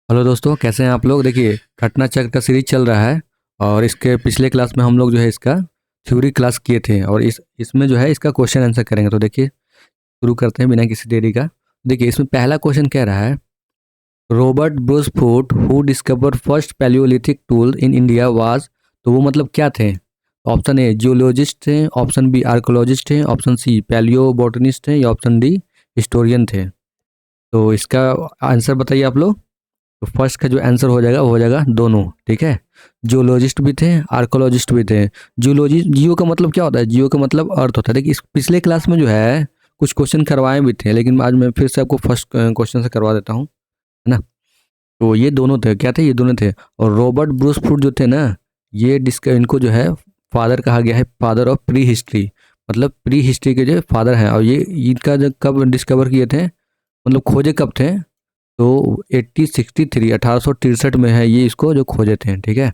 Hello दोस्तों, कैसे हैं आप लोग। देखिए, घटना चक्र का सीरीज चल रहा है और इसके पिछले क्लास में हम लोग जो है इसका थ्योरी क्लास किए थे और इसमें जो है इसका क्वेश्चन आंसर करेंगे। तो देखिए, शुरू करते हैं बिना किसी देरी का। देखिए, इसमें पहला क्वेश्चन कह रहा है, Robert Bruce foot who discover first Palaeolithic tool in India was. तो वो मतलब क्या थे? ऑप्शन ए जियोलॉजिस्ट थे, ऑप्शन बी आर्कोलॉजिस्ट थे, ऑप्शन सी पैलियो बॉटनिस्ट थे या ऑप्शन डी हिस्टोरियन थे। तो इसका आंसर बताइए आप लोग। तो फर्स्ट का जो आंसर हो जाएगा वो हो जाएगा दोनों। ठीक है, जियोलॉजिस्ट भी थे, आर्कोलॉजिस्ट भी थे। जियोलॉजी, जियो का मतलब क्या होता है? जियो का मतलब अर्थ होता है। देखिए, इस पिछले क्लास में जो है कुछ क्वेश्चन करवाए भी थे, लेकिन आज मैं फिर से आपको फर्स्ट क्वेश्चन से करवा देता हूँ, है ना। तो ये दोनों थे, क्या थे? ये दोनों थे। और रॉबर्ट ब्रूस फूट जो थे ना, ये इनको जो है फादर कहा गया है, फादर ऑफ प्री हिस्ट्री। मतलब प्री हिस्ट्री के जो फादर हैं। और ये इनका जो कब डिस्कवर किए थे, मतलब खोजे कब थे? तो 1863 1863 में है ये, इसको जो खोजे थे। ठीक है,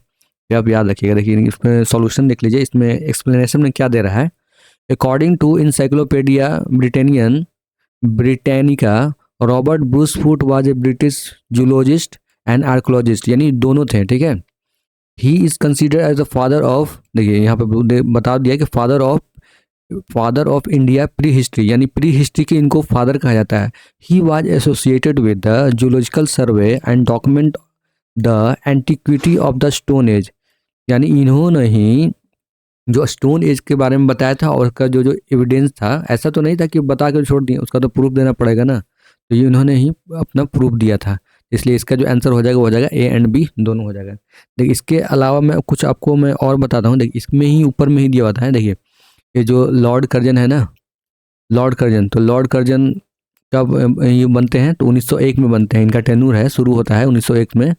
ये आप याद रखिएगा। देखिए, इसमें सॉल्यूशन देख लीजिए, इसमें एक्सप्लेनेशन में क्या दे रहा है। According to encyclopedia Britannica, Robert Bruce Foote was a British zoologist and archaeologist, यानी दोनों थे। ठीक है, he is considered as the father of, देखिए यहाँ पे बता दिया कि father of India prehistory, यानी प्री हिस्ट्री के इनको फादर कहा जाता है। He was associated with the zoological survey and document the antiquity of the stone age, यानी इन्होंने ही जो स्टोन एज के बारे में बताया था और उसका जो जो एविडेंस था, ऐसा तो नहीं था कि बता कर छोड़ दिए, उसका तो प्रूफ देना पड़ेगा ना। तो ये इन्होंने ही अपना प्रूफ दिया था। इसलिए इसका जो आंसर हो जाएगा वो हो जाएगा ए एंड बी दोनों हो जाएगा। देखिए, इसके अलावा मैं कुछ आपको मैं और बताता हूँ। देखिए, इसमें ही ऊपर में ही दिया हुआ था। देखिए, ये जो लॉर्ड कर्जन है ना, लॉर्ड कर्जन, तो लॉर्ड कर्जन कब ये बनते हैं? तो 1901 में बनते हैं। इनका टेन्यूर है, शुरू होता है 1901 में।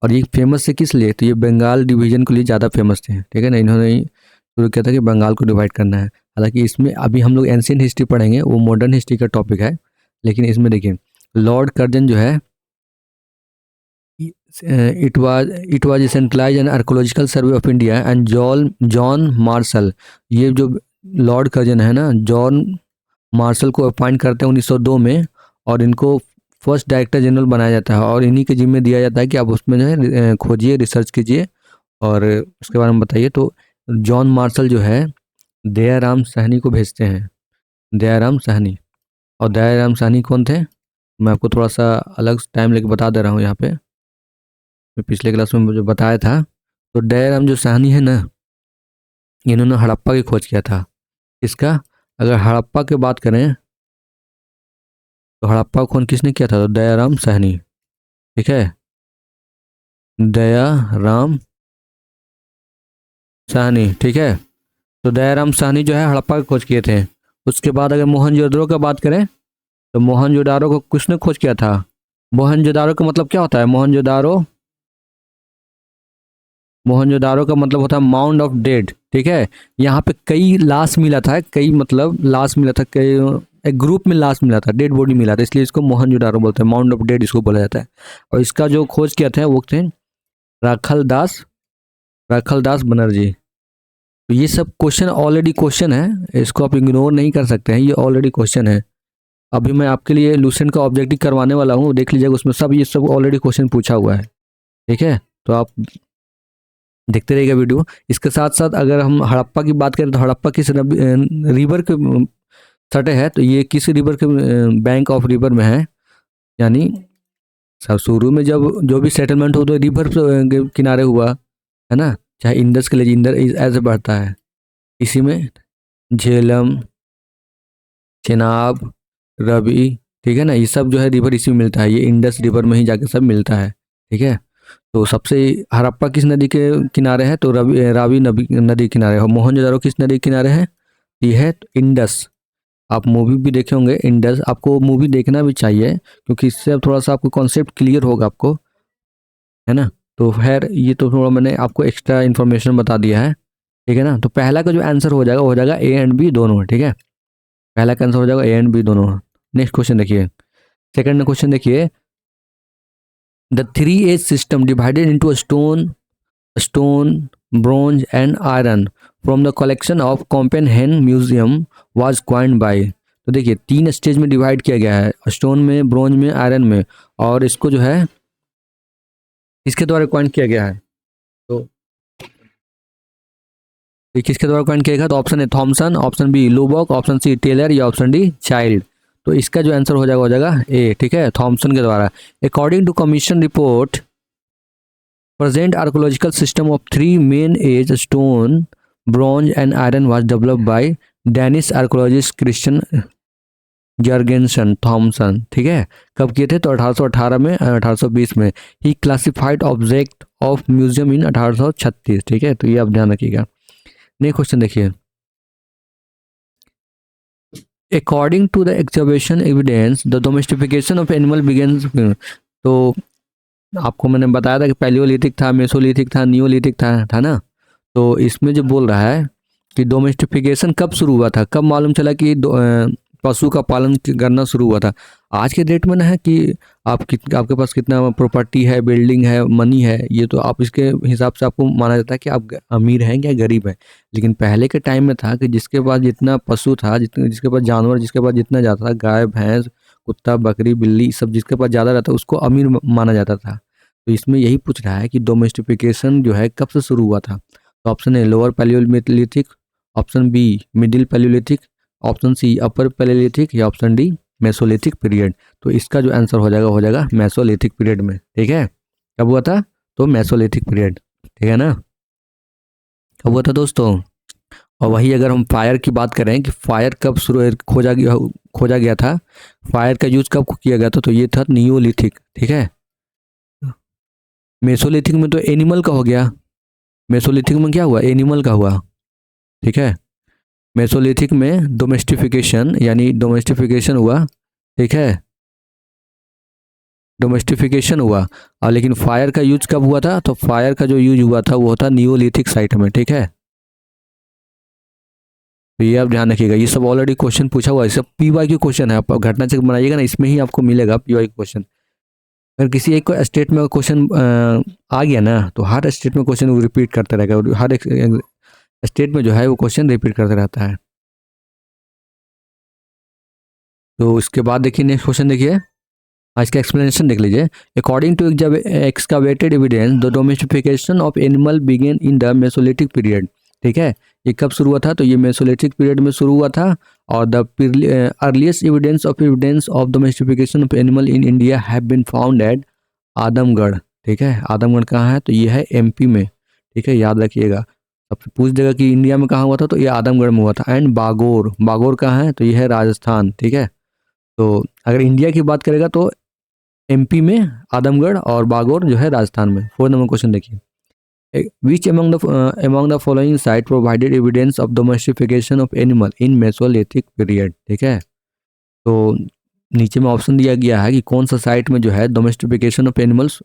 और ये फेमस है किस लिए? तो ये बंगाल डिवीजन के लिए ज़्यादा फेमस थे। ठीक है ना, इन्होंने ही शुरू किया था कि बंगाल को डिवाइड करना है। हालांकि इसमें अभी हम लोग एंशियंट हिस्ट्री पढ़ेंगे, वो मॉडर्न हिस्ट्री का टॉपिक है। लेकिन इसमें देखिए, लॉर्ड कर्जन जो है, it was centralize an archaeological survey of India and John Marshall. ये जो लॉर्ड कर्जन है ना, जॉन मार्शल को अपॉइंट करते हैं 1902 में। और इनको फर्स्ट डायरेक्टर जनरल बनाया जाता है और इन्हीं के जिम्मे दिया जाता है कि आप उसमें जो है खोजिए, रिसर्च कीजिए और उसके बारे में बताइए। तो जॉन मार्शल जो है दयाराम साहनी को भेजते हैं, दयाराम साहनी। और दयाराम साहनी कौन थे? मैं आपको थोड़ा सा अलग टाइम लेके बता दे रहा हूँ यहाँ पे। मैं पिछले क्लास में मुझे बताया था। तो दयाराम जो साहनी है ना, इन्होंने हड़प्पा की खोज किया था। इसका, अगर हड़प्पा की बात करें तो हड़प्पा को खून किसने किया था? तो दयाराम साहनी। ठीक है, दयाराम साहनी। ठीक है, तो दयाराम साहनी जो है हड़प्पा की खोज किए थे। उसके बाद अगर मोहनजोदड़ो का बात करें तो मोहनजोदारो को किसने खोज किया था? मोहनजोदारो का मतलब क्या होता है? मोहनजोदारो का मतलब होता है माउंड ऑफ डेड। ठीक है, यहाँ पे कई लाश मिला था, कई मतलब लाश मिला था, कई एक ग्रुप में लाश मिला था, डेड बॉडी मिला था, इसलिए इसको मोहनजोदारो बोलते हैं, माउंड ऑफ डेड इसको बोला जाता है। और इसका जो खोज किया था वो थे राखल दास, राखल दास बनर्जी। तो ये सब क्वेश्चन ऑलरेडी क्वेश्चन है, इसको आप इग्नोर नहीं कर सकते हैं, ये ऑलरेडी क्वेश्चन है। अभी मैं आपके लिए लूसेंट का ऑब्जेक्टिव करवाने वाला हूँ, देख लीजिएगा, उसमें सब ये सब ऑलरेडी क्वेश्चन पूछा हुआ है। ठीक है, तो आप देखते रहिएगा वीडियो। इसके साथ साथ अगर हम हड़प्पा की बात करें तो हड़प्पा किस रिवर के तटे है? तो ये किस रिवर के बैंक ऑफ रिवर में है? यानी सब शुरू में जब जो भी सेटलमेंट हो तो रिवर के किनारे हुआ, है ना। चाहे इंडस के लिए, इंदर ऐसे बढ़ता है, इसी में झेलम, चेनाब, रवि, ठीक है ना, ये सब जो है रिवर इसी में मिलता है। ये इंडस रिवर में ही जाके सब मिलता है। ठीक है, तो सबसे हड़प्पा किस नदी के किनारे है? तो रावी नदी किनारे है। मोहनजोदारो किस नदी के किनारे है? ये है इंडस। आप मूवी भी देखे होंगे इंडस, आपको मूवी देखना भी चाहिए क्योंकि इससे अब थोड़ा सा आपको कॉन्सेप्ट क्लियर होगा आपको, है ना। तो खैर, ये तो थोड़ा मैंने आपको एक्स्ट्रा इन्फॉर्मेशन बता दिया है। ठीक है ना, तो पहला का जो आंसर हो जाएगा वो हो जाएगा ए एंड बी दोनों। ठीक है, पहला का आंसर हो जाएगा ए एंड बी दोनों। नेक्स्ट क्वेश्चन देखिए, सेकंड क्वेश्चन देखिए, the three age system divided into stone, bronze and iron from the collection of Copenhagen museum was coined by. तो देखिए, तीन स्टेज में डिवाइड किया गया है, स्टोन में, ब्रोंज में, आयरन में। और इसको जो है किसके द्वारा कॉइन किया गया है? तो ये किसके द्वारा कॉइन किया गया? तो option A Thomsen, option B Lubbock, option C Taylor या ऑप्शन डी चाइल्ड। तो इसका जो आंसर हो जाएगा ए, ठीक है, थॉमसन के द्वारा। According to commission report present archaeological system of three main age stone, bronze and iron was developed by Danish archaeologist Christian Jurgensen Thomsen, ठीक है। कब किए थे? तो 1818 में, 1820 में। He classified object of museum in 1836, ठीक है। तो ये आप ध्यान रखिएगा। नेक्स्ट क्वेश्चन देखिए, according to the excavation evidence the domestication of animal begins. तो आपको मैंने बताया था कि पैलियोलिथिक था, मेसोलिथिक था, नियोलिथिक था ना। तो इसमें जो बोल रहा है कि डोमेस्टिफिकेशन कब शुरू हुआ था, कब मालूम चला कि पशु का पालन करना शुरू हुआ था? आज के डेट में ना है कि आपके पास कितना प्रॉपर्टी है, बिल्डिंग है, मनी है, ये तो आप इसके हिसाब से आपको माना जाता है कि आप अमीर हैं या गरीब हैं। लेकिन पहले के टाइम में था कि जिसके पास जितना पशु था, जिसके पास जानवर, जिसके पास जितना ज़्यादा था, गाय भैंस कुत्ता बकरी बिल्ली सब जिसके पास ज़्यादा रहता उसको अमीर माना जाता था। तो इसमें यही पूछ रहा है कि डोमेस्टिफिकेशन जो है कब से शुरू हुआ था? तो option A lower palaeolithic, option B middle palaeolithic, option C upper palaeolithic या ऑप्शन डी मेसोलिथिक पीरियड। तो इसका जो आंसर हो जाएगा मेसोलिथिक पीरियड में, ठीक है। कब हुआ था? तो मेसोलिथिक पीरियड, ठीक है ना। कब हुआ था दोस्तों? और वही अगर हम फायर की बात करें कि फायर कब शुरू खोजा गया था, फायर का यूज कब किया गया था, तो ये था नियोलिथिक, ठीक है। मेसोलिथिक में तो एनिमल का हो गया, मेसोलिथिक में क्या हुआ? एनिमल का हुआ, ठीक है। मेसोलिथिक में डोमेस्टिफिकेशन यानी डोमेस्टिफिकेशन हुआ, ठीक है, डोमेस्टिफिकेशन हुआ। और लेकिन फायर का यूज कब हुआ था? तो फायर का जो यूज हुआ था वो था नियोलिथिक साइट में, ठीक है। तो ये आप ध्यान रखिएगा, ये सब ऑलरेडी क्वेश्चन पूछा हुआ है, सब पीवाई क्यू क्वेश्चन है। आप घटना चक्र बनाइएगा ना, इसमें ही आपको मिलेगा पीवाई क्वेश्चन। अगर किसी एक को स्टेट में क्वेश्चन आ गया ना, तो हर स्टेट में क्वेश्चन वो रिपीट करते रहेगा, और हर एक स्टेट में जो है वो क्वेश्चन रिपीट करते रहता है। तो इसके बाद देखिए नेक्स्ट क्वेश्चन देखिए, आज का एक्सप्लेनेशन देख लीजिए। According to excavated evidence the domestication of animal began in the mesolithic period, ठीक है। ये कब शुरू हुआ था? तो ये मेसोलिथिक पीरियड में शुरू हुआ था। और the earliest evidence of domestication of animal in India have been found at Adamgarh, ठीक है। आदमगढ़ कहाँ है? तो ये है एमपी में, ठीक है, याद रखिएगा। अब पूछ देगा कि इंडिया में कहाँ हुआ था, तो ये आदमगढ़ में हुआ था। एंड बागोर, बागोर कहाँ है? तो ये है राजस्थान, ठीक है। तो अगर इंडिया की बात करेगा तो एमपी में आदमगढ़ और बागोर जो है राजस्थान में। 4 नंबर क्वेश्चन देखिए, विच among the following site provided evidence of domestication of animal in mesolithic period, ठीक है। तो नीचे में ऑप्शन दिया गया है कि कौन सा साइट में जो है डोमेस्टिफिकेशन ऑफ एनिमल्स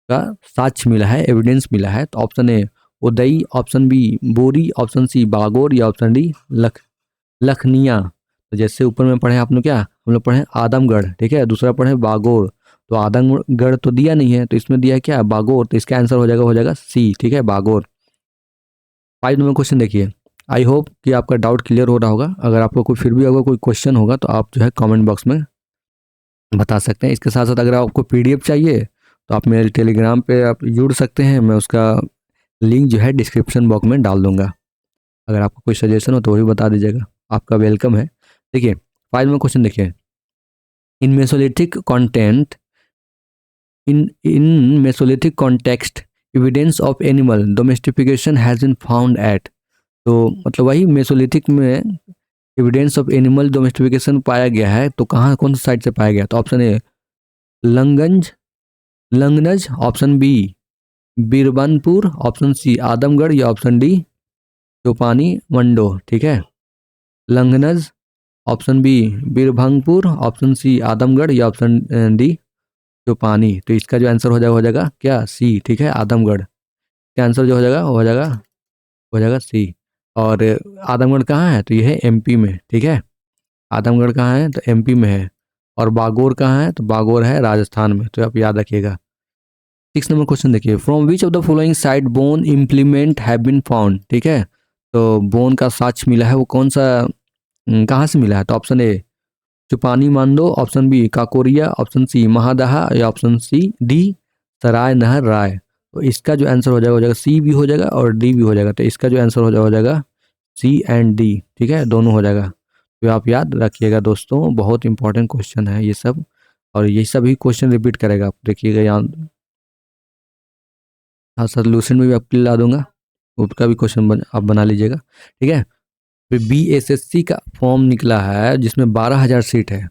का साक्ष्य मिला है, एविडेंस मिला है। तो ऑप्शन ए उदई, ऑप्शन बी बोरी, ऑप्शन सी बागोर या ऑप्शन डी लखनिया। तो जैसे ऊपर में पढ़े आप लोग, क्या हम लोग पढ़े आदमगढ़, ठीक है, दूसरा पढ़े बागोर। तो आदमगढ़ तो दिया नहीं है, तो इसमें दिया है क्या? बागोर। तो इसका आंसर हो जाएगा सी, ठीक है, बागोर। 5 नंबर क्वेश्चन देखिए। आई होप कि आपका डाउट क्लियर हो रहा होगा। अगर आपको कोई फिर भी अगर कोई क्वेश्चन होगा तो आप जो है कमेंट बॉक्स में बता सकते हैं। इसके साथ साथ अगर आपको पीडीएफ चाहिए तो आप मेरे टेलीग्राम पे आप जुड़ सकते हैं, मैं उसका लिंक जो है डिस्क्रिप्शन बॉक्स में डाल दूंगा। अगर आपको कोई सजेशन हो तो वो भी बता दीजिएगा, आपका वेलकम है। देखिए 5 नंबर क्वेश्चन देखिए, in Mesolithic content in Mesolithic context evidence of animal domestication has been found at। तो मतलब वही मेसोलिथिक में एविडेंस ऑफ एनिमल डोमेस्टिफिकेशन पाया गया है, तो कहाँ कौन सा साइड से पाया गया? तो option A Langhnaj, option B Birbhanpur, option C Adamgarh या ऑप्शन डी चौपानी मंडो, ठीक है। Langhnaj, option B Birbhanpur, option C Adamgarh या ऑप्शन डी चौपानी। तो इसका जो आंसर हो जाएगा क्या? सी, ठीक है, आदमगढ़। इसका आंसर जो हो जाएगा सी। और आदमगढ़ कहाँ है? तो ये है एमपी में, ठीक है। आदमगढ़ कहाँ है? तो एमपी में है। और बागोर कहाँ है? तो बागोर है राजस्थान में। तो आप याद रखिएगा। 6 नंबर क्वेश्चन देखिए, from which of the following site bone implement have been found, ठीक है। तो बोन का साक्ष्य मिला है वो कौन सा, कहाँ से मिला है? तो option A Chopani Mando, option B Kakoria, option C Mahadaha या ऑप्शन सी डी सराय नहर राय। तो इसका जो आंसर हो जाएगा सी भी हो जाएगा और डी भी हो जाएगा। तो इसका जो आंसर हो जाएगा सी एंड डी, ठीक है, दोनों हो जाएगा। तो आप याद रखिएगा दोस्तों, बहुत इंपॉर्टेंट क्वेश्चन है ये सब, और ये सभी क्वेश्चन रिपीट करेगा, आप देखिएगा यहाँ। हाँ, सोल्यूशन में भी आपके लिए ला दूंगा, उसका भी क्वेश्चन आप बना लीजिएगा, ठीक है। फिर BSSC का फॉर्म निकला है जिसमें 12,000 सीट है।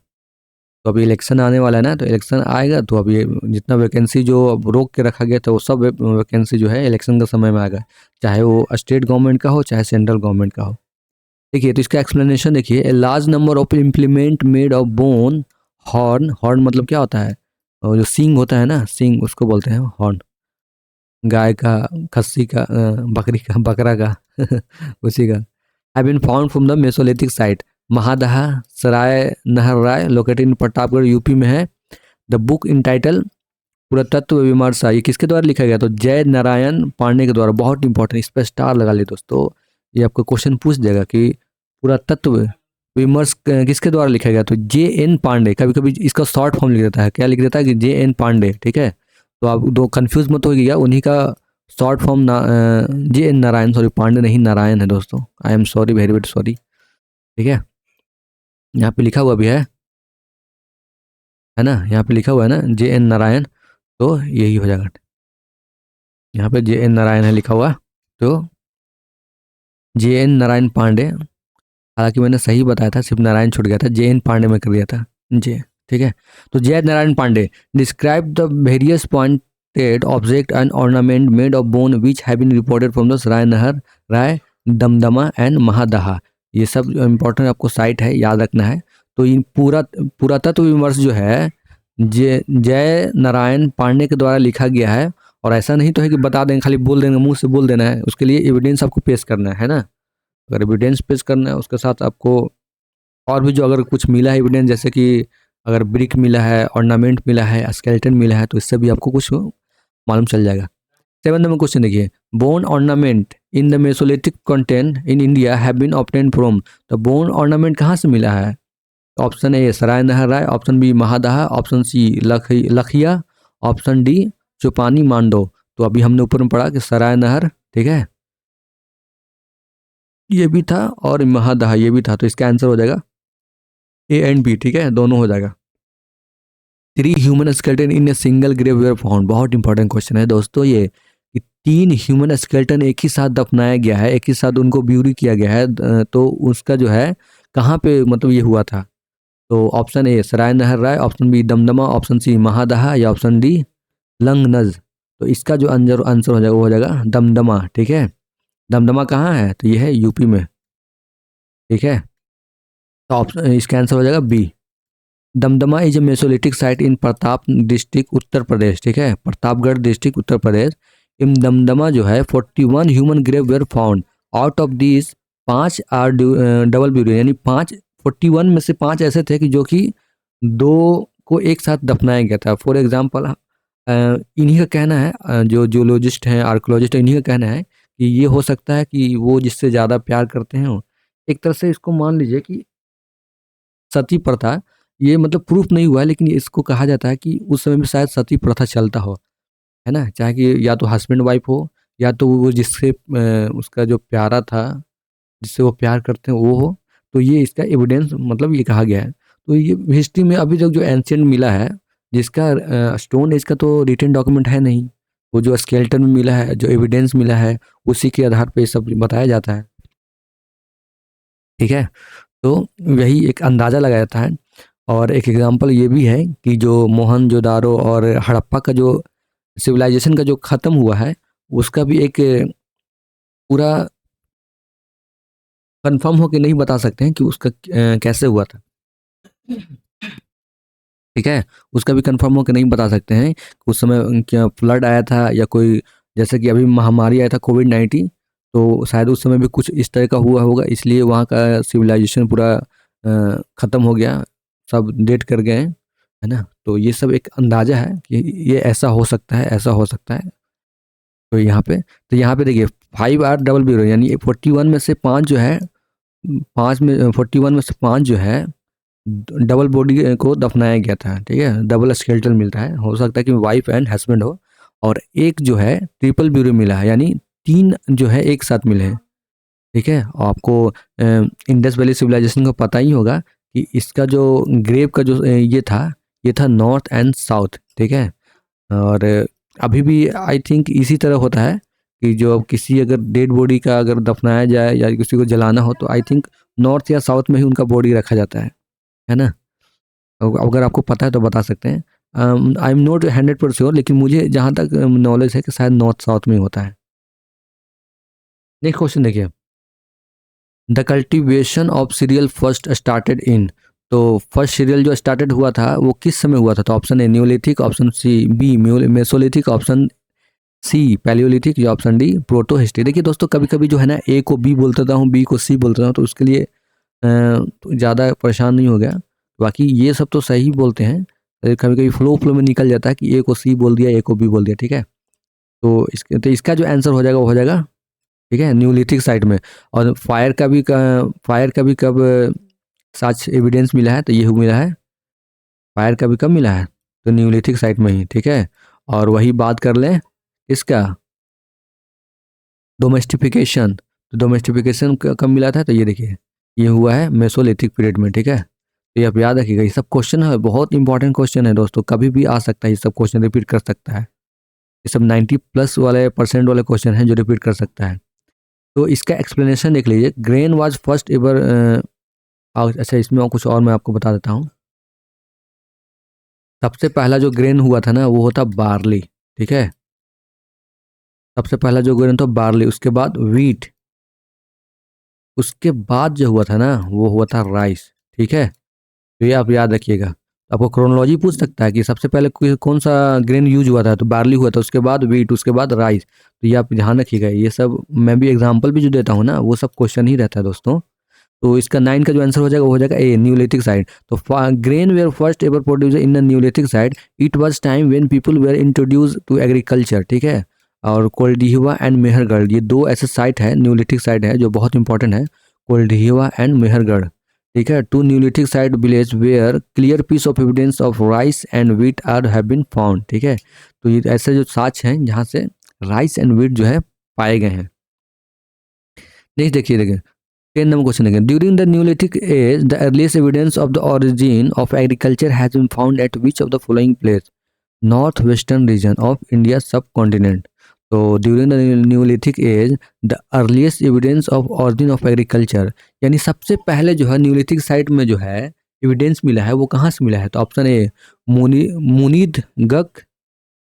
तो अभी इलेक्शन आने वाला है ना, तो इलेक्शन आएगा तो अभी जितना वैकेंसी जो अब रोक के रखा गया था वो सब वैकेंसी जो है इलेक्शन का समय में आएगा, चाहे वो स्टेट गवर्नमेंट का हो चाहे सेंट्रल गवर्नमेंट का हो। देखिए, तो इसका एक्सप्लेनेशन देखिए, a large number of implement made of bone, horn, horn मतलब क्या होता है, और जो सींग होता है ना, सींग उसको बोलते हैं हॉर्न, गाय का, खस्सी का, बकरी का, बकरा का उसी का। Have been found from the Mesolithic site Mahadaha Sarai Nahar Rai located in Pratapgarh UP में है। द बुक इन टाइटल पुरातत्व विमर्शा, ये किसके द्वारा लिखा गया? तो जय नारायण पांडे के द्वारा। बहुत इंपॉर्टेंट, इस पर स्टार लगा लिए दोस्तों, ये आपको क्वेश्चन पूछ देगा कि पुरातत्व विमर्श किसके द्वारा लिखा गया? तो JN पांडे। कभी कभी इसका शॉर्ट फॉर्म लिख देता है, क्या लिख देता है कि JN पांडे, ठीक है। तो आप दो कंफ्यूज मत होइएगा, उन्हीं का short form JN Narayan, sorry Pandey नहीं नारायण है दोस्तों, I am sorry, very very sorry, ठीक है। यहाँ पे लिखा हुआ भी है ना, यहाँ पे लिखा हुआ है ना JN नारायण, तो यही हो जाएगा। यहाँ पे JN नारायण है लिखा हुआ, तो JN नारायण पांडे, हालांकि मैंने सही बताया था, सिर्फ नारायण छूट गया था, JN पांडे में कर दिया था जे, ठीक है। तो Jai Narayan Pandey describe the various pointed object and ornament made of bone which have been reported from the Sarai Nahar Rai Damdama and महादहा। ये सब इंपॉर्टेंट आपको साइट है, याद रखना है। तो इन पुरातत्व विमर्श जो है जय नारायण पांडे के द्वारा लिखा गया है, और ऐसा नहीं तो है कि बता देंगे, खाली बोल देंगे, मुंह से बोल देना है, उसके लिए एविडेंस आपको पेश करना है ना। अगर एविडेंस पेश करना है उसके साथ आपको और भी जो अगर कुछ मिला है एविडेंस, जैसे कि अगर ब्रिक मिला है, ऑर्नामेंट मिला है, स्केलेटन मिला है, तो इससे भी आपको कुछ मालूम चल जाएगा। 7 नंबर क्वेश्चन देखिए, bone ornament in the mesolithic content in India have been obtained from. तो बोन ऑर्नामेंट कहाँ से मिला है? Option A Sarai Nahar Rai, option B Mahadaha, option C Lakhiya, option D चुपानी मांडो। तो अभी हमने ऊपर में पढ़ा कि सराय नहर, ठीक है, ये भी था, और महादहा ये भी था, तो इसका आंसर हो जाएगा A एंड B, ठीक है, दोनों हो जाएगा। 3 human skeleton in a single grave were found, बहुत इंपॉर्टेंट क्वेश्चन है दोस्तों ये, कि 3 ह्यूमन स्केलेटन एक ही साथ दफनाया गया है, एक ही साथ उनको ब्यूरी किया गया है, तो उसका जो है कहाँ पे मतलब ये हुआ था? तो option A Sarai Nahar Rai, option B Damdama, option C Mahadaha, या ऑप्शन डी लंगनज। तो इसका जो आंसर हो जाएगा वो हो जाएगा दमदमा, ठीक है। दमदमा कहाँ है? तो ये है यूपी में, ठीक है। तो ऑप्शन इसका आंसर हो जाएगा B. Damdama is a Mesolithic site in Pratap district Uttar Pradesh, ठीक है, प्रतापगढ़ डिस्ट्रिक्ट उत्तर प्रदेश। इन दमदमा जो है 41 human grave were found, out of this 5 are double burial, यानी 41 में से 5 ऐसे थे कि जो कि 2 को एक साथ दफनाया गया था। फॉर एग्जाम्पल इन्हीं का कहना है, जो जूलॉजिस्ट हैं, आर्कोलॉजिस्ट हैं, इन्हीं का कहना है कि ये हो सकता है कि वो जिससे ज़्यादा प्यार करते हैं, एक तरह से इसको मान लीजिए कि सती प्रथा, ये मतलब प्रूफ नहीं हुआ है, लेकिन इसको कहा जाता है कि उस समय में शायद सती प्रथा चलता हो, है ना, चाहे कि या तो हस्बैंड वाइफ हो, या तो वो जिससे उसका जो प्यारा था, जिससे वो प्यार करते हैं वो हो। तो ये इसका एविडेंस मतलब ये कहा गया है। तो ये हिस्ट्री में अभी तक जो एंशियंट मिला है, जिसका स्टोन एज का तो रिटन डॉक्यूमेंट है नहीं, वो जो स्केलेटन में मिला है, जो एविडेंस मिला है, उसी के आधार पर सब बताया जाता है, ठीक है। तो वही एक अंदाज़ा लगाया जाता है। और एक एग्जांपल ये भी है कि जो मोहनजोदारो और हड़प्पा का जो सिविलाइजेशन का जो ख़त्म हुआ है, उसका भी एक पूरा कंफर्म होके नहीं बता सकते हैं कि उसका कैसे हुआ था, ठीक है। उसका भी कंफर्म होके नहीं बता सकते हैं कि उस समय क्या फ्लड आया था, या कोई जैसे कि अभी महामारी आया था कोविड-19, तो शायद उस समय भी कुछ इस तरह का हुआ होगा, इसलिए वहाँ का सिविलाइजेशन पूरा ख़त्म हो गया, सब डेड कर गए हैं, है ना। तो ये सब एक अंदाज़ा है कि ये ऐसा हो सकता है, ऐसा हो सकता है। तो यहाँ पे देखिए 5 आर डबल ब्यूरो, यानी 41 में से 5 जो है, 41 में से 5 जो है डबल बॉडी को दफनाया गया था, ठीक है, डबल स्केलेटन मिलता है, हो सकता है कि वाइफ एंड हस्बैंड हो, और एक जो है ट्रिपल ब्यूरो मिला है, यानी 3 जो है एक साथ मिले हैं। ठीक है, और आपको इंडस वैली सिविलाइजेशन को पता ही होगा कि इसका जो ग्रेव का जो ये था नॉर्थ एंड साउथ। ठीक है, और अभी भी आई थिंक इसी तरह होता है कि जो अब किसी अगर डेड बॉडी का अगर दफनाया जाए या किसी को जलाना हो तो आई थिंक नॉर्थ या साउथ में ही उनका बॉडी रखा जाता है ना। अगर आपको पता है तो बता सकते हैं। आई एम नॉट 100% श्योर, लेकिन मुझे जहाँ तक नॉलेज है कि शायद नॉर्थ साउथ में ही होता है। नेक्स्ट क्वेश्चन देखिए, the cultivation of serial first started in. तो फर्स्ट सीरियल जो स्टार्टेड हुआ था वो किस समय हुआ था? तो option A neolithic, option C B mesolithic, option C palaeolithic, या ऑप्शन डी प्रोटो हिस्ट्री। देखिए दोस्तों, कभी कभी जो है ना ए को बी बोल देता हूँ, बी को सी बोल देता हूँ, तो उसके लिए तो ज़्यादा परेशान नहीं हो गया। बाकी ये सब तो सही बोलते हैं, कभी कभी फ्लो में निकल जाता है कि ए को सी बोल दिया, ए को बी बोल दिया। ठीक है, तो इसका जो आंसर हो जाएगा वो हो जाएगा, ठीक है, न्यूलिथिक साइट में। और फायर का भी कब सच एविडेंस मिला है? तो ये मिला है, फायर का भी कब मिला है? तो न्यूलिथिक साइट में ही। ठीक है, और वही बात कर लें इसका डोमेस्टिफिकेशन। तो डोमेस्टिफिकेशन कब मिला था? तो ये देखिए, ये हुआ है मेसोलिथिक पीरियड में। ठीक है, तो ये आप याद रखिएगा, ये सब क्वेश्चन है, बहुत इंपॉर्टेंट क्वेश्चन है दोस्तों, कभी भी आ सकता है, ये सब क्वेश्चन रिपीट कर सकता है। ये सब 90+ वाले % वाले क्वेश्चन हैं जो रिपीट कर सकता है। तो इसका एक्सप्लेनेशन देख लीजिए, ग्रेन वाज फर्स्ट एवर। अच्छा, इसमें और कुछ और मैं आपको बता देता हूँ। सबसे पहला जो ग्रेन हुआ था ना वो होता बार्ली। ठीक है, सबसे पहला जो ग्रेन था बार्ली, उसके बाद वीट, उसके बाद जो हुआ था ना वो हुआ था राइस। ठीक है, तो ये आप याद रखिएगा। आपको क्रोनोलॉजी पूछ सकता है कि सबसे पहले कौन सा ग्रेन यूज हुआ था? तो बार्ली हुआ था, उसके बाद वीट, उसके बाद राइस। तो ये आप ध्यान रखिएगा, ये सब मैं भी एग्जाम्पल भी जो देता हूँ ना वो सब क्वेश्चन ही रहता है दोस्तों। तो इसका 9 का जो आंसर हो जाएगा वो हो जाएगा ए न्यूलिथिक साइड। तो grain were first ever produce in the neolithic site, it was time when people were introduce to agriculture. ठीक है, और कोल्डिहिवा एंड मेहरगढ़, ये दो ऐसे साइट है, न्यूलिथिक साइट है जो बहुत इंपॉर्टेंट है, कोल्डिहिवा एंड मेहरगढ़। ठीक है, two neolithic site village where clear piece of evidence of rice and wheat are have been found. ठीक है, तो ये ऐसे जो साक्ष्य हैं जहाँ से राइस एंड व्हीट जो है पाए गए हैं। नेक्स्ट देखिए 10 number question again. During the Neolithic age, the earliest evidence of the origin of agriculture has been found at which of the following place? Northwestern region of India subcontinent. तो during the Neolithic age, the earliest evidence of origin of agriculture, यानी सबसे पहले जो है Neolithic site में जो है evidence मिला है वो कहाँ से मिला है? तो option A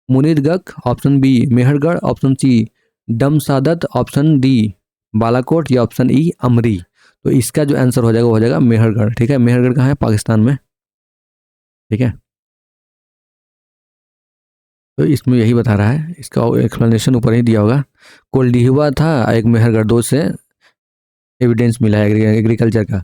Mundigak, option B Mehrgarh, option C Damb Sadaat, option D Balakot, या ऑप्शन ई अमरी। तो इसका जो आंसर हो जाएगा वो हो जाएगा मेहरगढ़। ठीक है, मेहरगढ़ कहाँ है? पाकिस्तान में। ठीक है, तो इसमें यही बता रहा है, इसका एक्सप्लेनेशन ऊपर ही दिया होगा। कोल्डिहिवा था, एक मेहरगढ़, दो से एविडेंस मिला है एग्रीकल्चर का।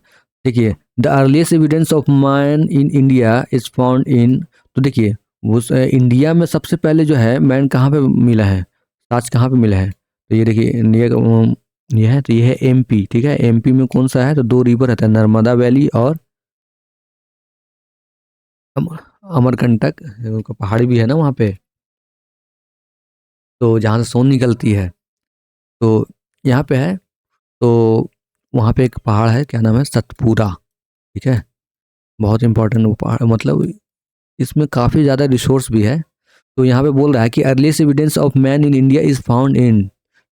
देखिए, the earliest evidence of man in India is found इन। तो देखिए, उस इंडिया में सबसे पहले जो है मैन कहाँ पे मिला है, साक्ष्य कहाँ पे मिला है? तो ये देखिए इंडिया का ये है, तो ये है एमपी। ठीक है, एमपी में कौन सा है? तो 2 रिवर रहता है, नर्मदा वैली और अमरकंटक का पहाड़ी भी है ना वहाँ पे, तो जहाँ से सोन निकलती है, तो यहाँ पे है। तो वहाँ पे एक पहाड़ है, क्या नाम है? सतपुरा। ठीक है, बहुत इंपॉर्टेंट वो पहाड़, मतलब इसमें काफ़ी ज़्यादा रिसोर्स भी है। तो यहाँ पे बोल रहा है कि earliest evidence of man in India is found in.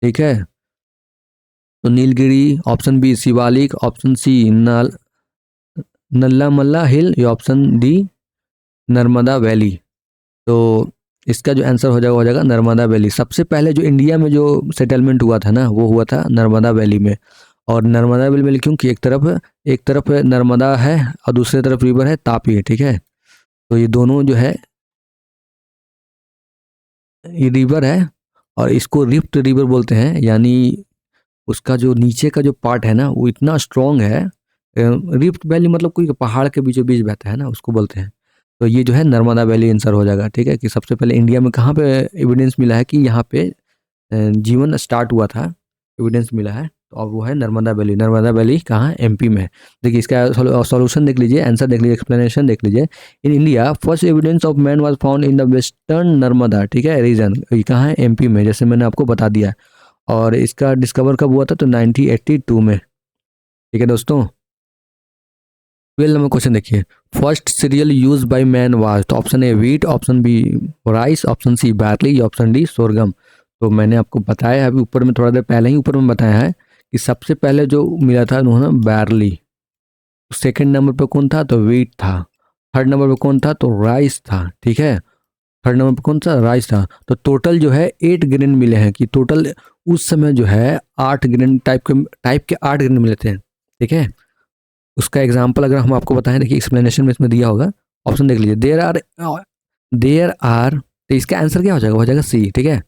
ठीक है, तो Nilgiri, option B Shivalik, option C Nalla Malla हिल, या ऑप्शन डी नर्मदा वैली। तो इसका जो आंसर हो जाएगा नर्मदा वैली। सबसे पहले जो इंडिया में जो सेटलमेंट हुआ था ना वो हुआ था नर्मदा वैली में। और नर्मदा वैली क्योंकि एक तरफ नर्मदा है और दूसरी तरफ रिवर है तापी। ठीक है, तो ये दोनों जो है ये रिवर है, और इसको रिफ्ट रिवर बोलते हैं, यानी उसका जो नीचे का जो पार्ट है ना वो इतना स्ट्रॉन्ग है। रिफ्ट वैली मतलब कोई पहाड़ के बीचों बीच बहता है ना, उसको बोलते हैं। तो ये जो है नर्मदा वैली आंसर हो जाएगा। ठीक है, कि सबसे पहले इंडिया में कहाँ पे एविडेंस मिला है कि यहाँ पे जीवन स्टार्ट हुआ था, एविडेंस मिला है, तो अब वो है नर्मदा वैली। नर्मदा वैली कहाँ है? एमपी में। देखिए इसका सॉल्यूशन देख लीजिए, आंसर देख लीजिए, एक्सप्लेनेशन देख लीजिए। In India first evidence of man was found in the western Narmada, ठीक है, रीजन। ये कहाँ है? एमपी में, जैसे मैंने आपको बता दिया। और इसका डिस्कवर कब हुआ था? तो 1982 में, ठीक है दोस्तों। 12 नंबर क्वेश्चन देखिए, first cereal use by man was, तो option A wheat, option B rice, option C barley, option D sorghum. तो मैंने आपको बताया है अभी ऊपर में, थोड़ा देर पहले ही ऊपर में बताया है कि सबसे पहले जो मिला था उन्होंने बार्ली। सेकंड नंबर पे कौन था? तो व्हीट था। थर्ड नंबर पे कौन था? तो राइस था, ठीक है। थर्ड नंबर पे कौन सा? राइस था। तो टोटल जो है 8 ग्रेन मिले हैं, कि टोटल उस समय जो है 8 ग्रेन टाइप के 8 ग्रेन मिले थे, ठीक है। उसका एग्जाम्पल अगर हम आपको बताएं, देखिए एक्सप्लेनेशन में इसमें दिया होगा, ऑप्शन देख लीजिए। देयर आर, तो इसका आंसर क्या हो जाएगा सी, ठीक है।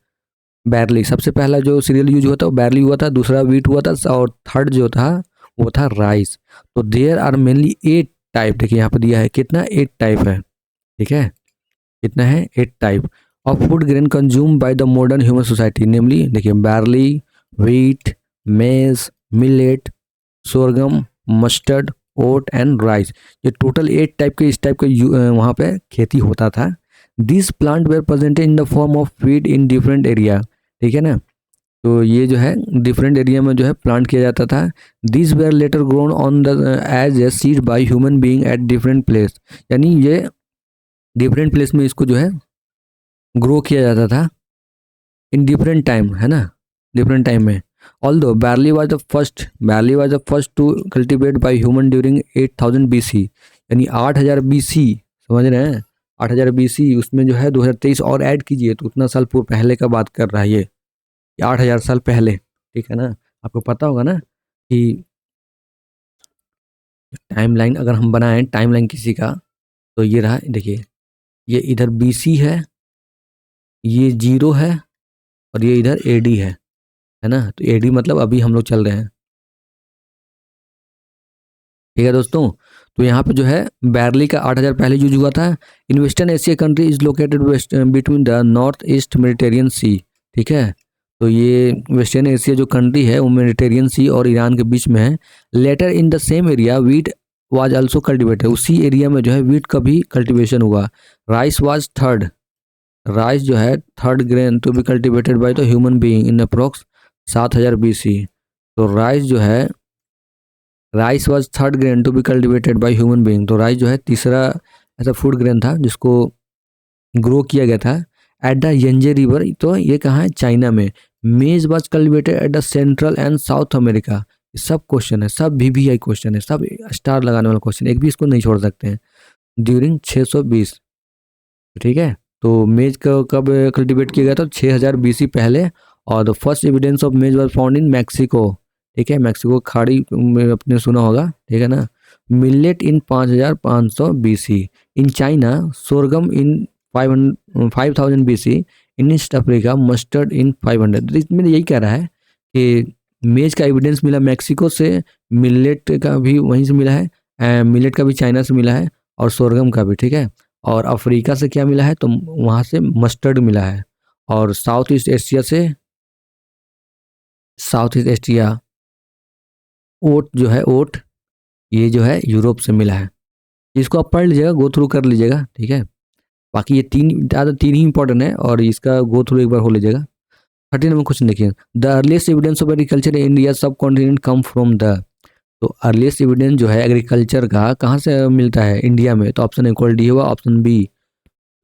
बैरली, सबसे पहला जो सीरियल यूज हुआ था वो बैरली हुआ था, दूसरा व्हीट हुआ था, और थर्ड जो था वो था राइस। तो देयर आर मेनली 8 टाइप, देखिए यहाँ पे दिया है कितना, 8 टाइप है, ठीक है। कितना है? 8 type of food grain consume by the modern human society, namely देखिए barley, wheat, maize, millet, sorghum, mustard, oat and rice. ये टोटल 8 टाइप के, इस टाइप के वहाँ पे खेती होता था। This plant were presented in the form of feed in different area, ठीक है ना। तो ये जो है डिफरेंट एरिया में जो है प्लांट किया जाता था। This were later grown on the edge a seed by human being at different place, यानी ये डिफरेंट प्लेस में इसको जो है ग्रो किया जाता था इन डिफरेंट टाइम, है ना, डिफरेंट टाइम में। Although barley was the first to cultivate by human during 8000 BC, यानी 8000 BC, समझ रहे हैं, 8000 BC, उसमें जो है 2023 और ऐड कीजिए तो उतना साल पूर्व पहले का बात कर रहा है ये 8000 साल पहले, ठीक है ना। आपको पता होगा ना कि टाइमलाइन अगर हम बनाएं, टाइमलाइन किसी का, तो ये रहा, देखिए ये इधर BC है, ये 0 है, और ये इधर AD है ना। तो AD मतलब अभी हम लोग चल रहे हैं, ठीक है दोस्तों। तो यहाँ पे जो है बैरली का 8000 पहले यूज हुआ था। In western Asia country is located between the north east Mediterranean sea, ठीक है। तो ये वेस्टर्न एशिया जो कंट्री है वो मेडिटेरियन सी और ईरान के बीच में है। Later in the same area wheat was also cultivated, उसी एरिया में जो है वीट का भी कल्टिवेशन हुआ। राइस वाज थर्ड, राइस जो है third grain to be cultivated by the human being in approx 7000 BC। तो राइस जो है, rice was third grain to be cultivated by human being. तो राइस जो है तीसरा ऐसा फूड ग्रेन था जिसको ग्रो किया गया था एट द यंजे रिवर, तो ये कहाँ है? चाइना में। मेज was cultivated at the central and south America. सब क्वेश्चन है, सब VVI क्वेश्चन है, सब स्टार लगाने वाला क्वेश्चन, एक भी इसको नहीं छोड़ सकते हैं। ड्यूरिंग 620, ठीक है। तो मेज का कब कल्टिवेट किया गया था? 6000 BC पहले। और द फर्स्ट एविडेंस ऑफ मेज वॉज फाउंड इन मैक्सिको, ठीक है, मैक्सिको खाड़ी में आपने सुना होगा, ठीक है ना। Millet in 5500 BC। In China sorghum in 5000 BC। In east Africa mustard in 500। तो इसमें यही कह रहा है कि मेज का एविडेंस मिला मैक्सिको से, मिलेट का भी वहीं से मिला है, मिलेट का भी चाइना से मिला है, और सोरगम का भी, ठीक है। और अफ्रीका से क्या मिला है? तो वहाँ से मस्टर्ड मिला है। और साउथ ईस्ट एशिया ओट जो है, ओट ये जो है यूरोप से मिला है। इसको आप पढ़ लीजिएगा, गो थ्रू कर लीजिएगा, ठीक है। बाकी ये तीन ही इंपॉर्टेंट है, और इसका गो थ्रू एक बार हो लीजिएगा। 13 नंबर क्वेश्चन देखिए, the earliest evidence of agriculture in India सब कॉन्टिनेंट कम फ्रॉम द। तो अर्लीस्ट एविडेंस जो है एग्रीकल्चर का कहाँ से मिलता है इंडिया में? तो ऑप्शन ए कोल्डी हुआ, option B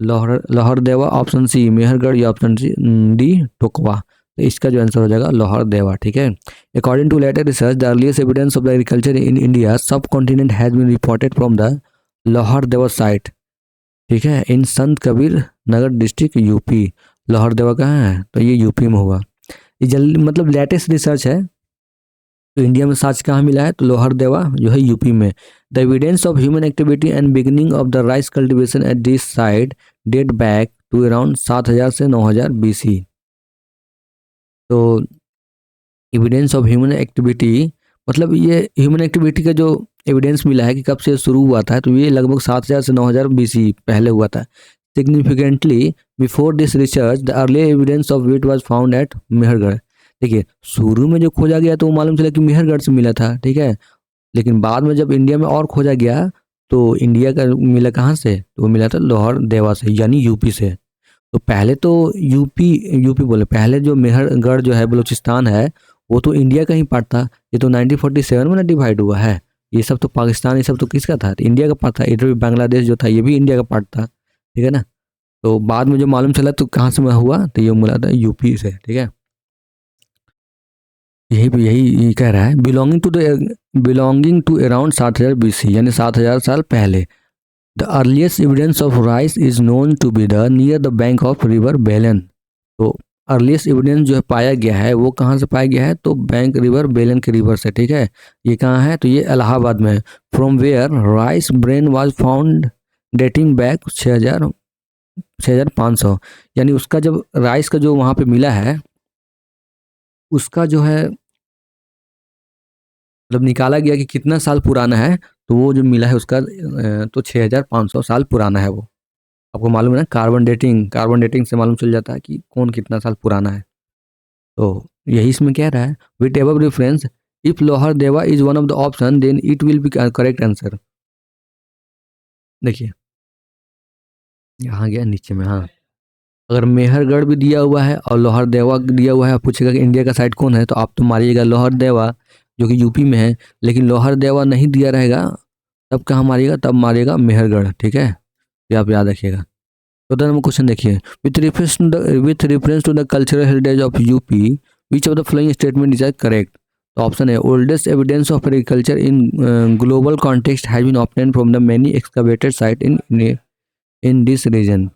Lahuradewa, option C Mehrgarh, या ऑप्शन डी टोकवा। तो इसका जो आंसर हो जाएगा लोहरदेवा, ठीक है। According to latest research the earliest evidence of the agriculture in India subcontinent has been reported from the Lahuradewa site, ठीक है, in Sant Kabir Nagar district UP. Lahuradewa कहाँ है? तो ये यूपी में होगा। ये जल्दी मतलब लेटेस्ट रिसर्च है। तो इंडिया में साच कहाँ मिला है? तो लोहरदेवा जो है यूपी में। The evidence of human activity and beginning of the rice cultivation at this site date back to around 7000 से 9000 BC। तो एविडेंस ऑफ ह्यूमन एक्टिविटी मतलब ये ह्यूमन एक्टिविटी का जो एविडेंस मिला है कि कब से शुरू हुआ था, तो ये लगभग 7000 से 9000 BC पहले हुआ था। Significantly before this research the early evidence of wheat was found at Mehrgarh. देखिए शुरू में जो खोजा गया तो वो मालूम चला कि मेहरगढ़ से मिला था, ठीक है, लेकिन बाद में जब इंडिया में और खोजा गया तो इंडिया का मिला कहाँ से, तो वो मिला था लोहर देवा से, यानी यूपी से। तो पहले तो यूपी यूपी बोले, पहले जो मेहरगढ़ जो है बलूचिस्तान है वो तो इंडिया का ही पार्ट था। ये तो 1947 में ना डिवाइड हुआ है। ये सब तो पाकिस्तान, ये सब तो किसका था, तो इंडिया का पार्ट था। इधर भी बांग्लादेश जो था ये भी इंडिया का पार्ट था, ठीक है ना। तो बाद में जो मालूम चला तो कहाँ से हुआ, तो ये मिला था यूपी से, ठीक है। यही यही कह रहा है, बिलोंगिंग टू अराउंड 7000 BC, यानी 7000 साल पहले। The earliest evidence of rice is known to be the near the bank of river Belan. तो अर्लीस्ट एविडेंस जो है पाया गया है वो कहाँ से पाया गया है, तो बैंक रिवर बेलन के रिवर से, ठीक है। ये कहाँ है, तो ये इलाहाबाद में है। From where rice brain was found dating back 6500, यानी उसका जब राइस का जो वहाँ पे मिला है उसका जो है मतलब निकाला गया कि कितना साल पुराना है, तो वो जो मिला है उसका तो 6500 साल पुराना है वो। आपको मालूम है ना, कार्बन डेटिंग से मालूम चल जाता है कि कौन कितना साल पुराना है। तो यही इसमें कह रहा है, with above reference if Lohar Deva is one of the option then it will be correct answer. देखिए यहाँ गया नीचे में, हाँ, अगर मेहरगढ़ भी दिया हुआ है और लोहर देवा दिया हुआ है, आप पूछेगा कि इंडिया का साइड कौन है, तो आप तो मारिएगा लोहर देवा जो कि यूपी में है। लेकिन लोहर देवा नहीं दिया रहेगा तब कहाँ मारिएगा, तब मारिएगा मेहरगढ़, ठीक है, ये आप याद रखिएगा। तो नंबर क्वेश्चन देखिए, with reference to the cultural heritage of UP which of the following statement is correct. तो ऑप्शन है, oldest evidence of agriculture in global context has been obtained from the many excavated site in this region.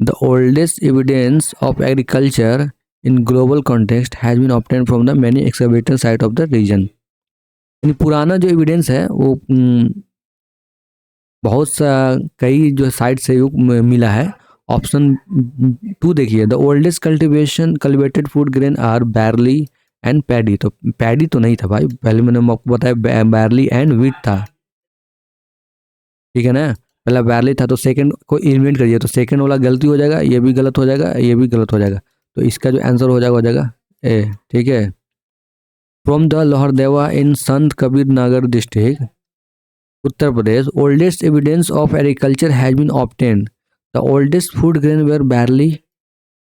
The oldest evidence of agriculture in global context has been obtained from the many excavator site of the region। यानी पुराना जो evidence है वो बहुत सा कई जो site से मिला है। ऑप्शन 2 देखिए, the oldest cultivated food grain are barley and paddy. तो पैडी तो नहीं था भाई, पहले मैंने आपको बताया बैरली एंड व्हीट था, ठीक है ना। पहला बैरली था तो सेकंड को इन्वेंट करिए, तो सेकंड वाला गलती हो जाएगा, ये भी गलत हो जाएगा, ये भी गलत हो जाएगा। तो इसका जो आंसर हो जाएगा ए, ठीक है। From the Lahuradewa in Sant Kabir Nagar district Uttar Pradesh, oldest evidence of agriculture has been obtained. The oldest food grain were barley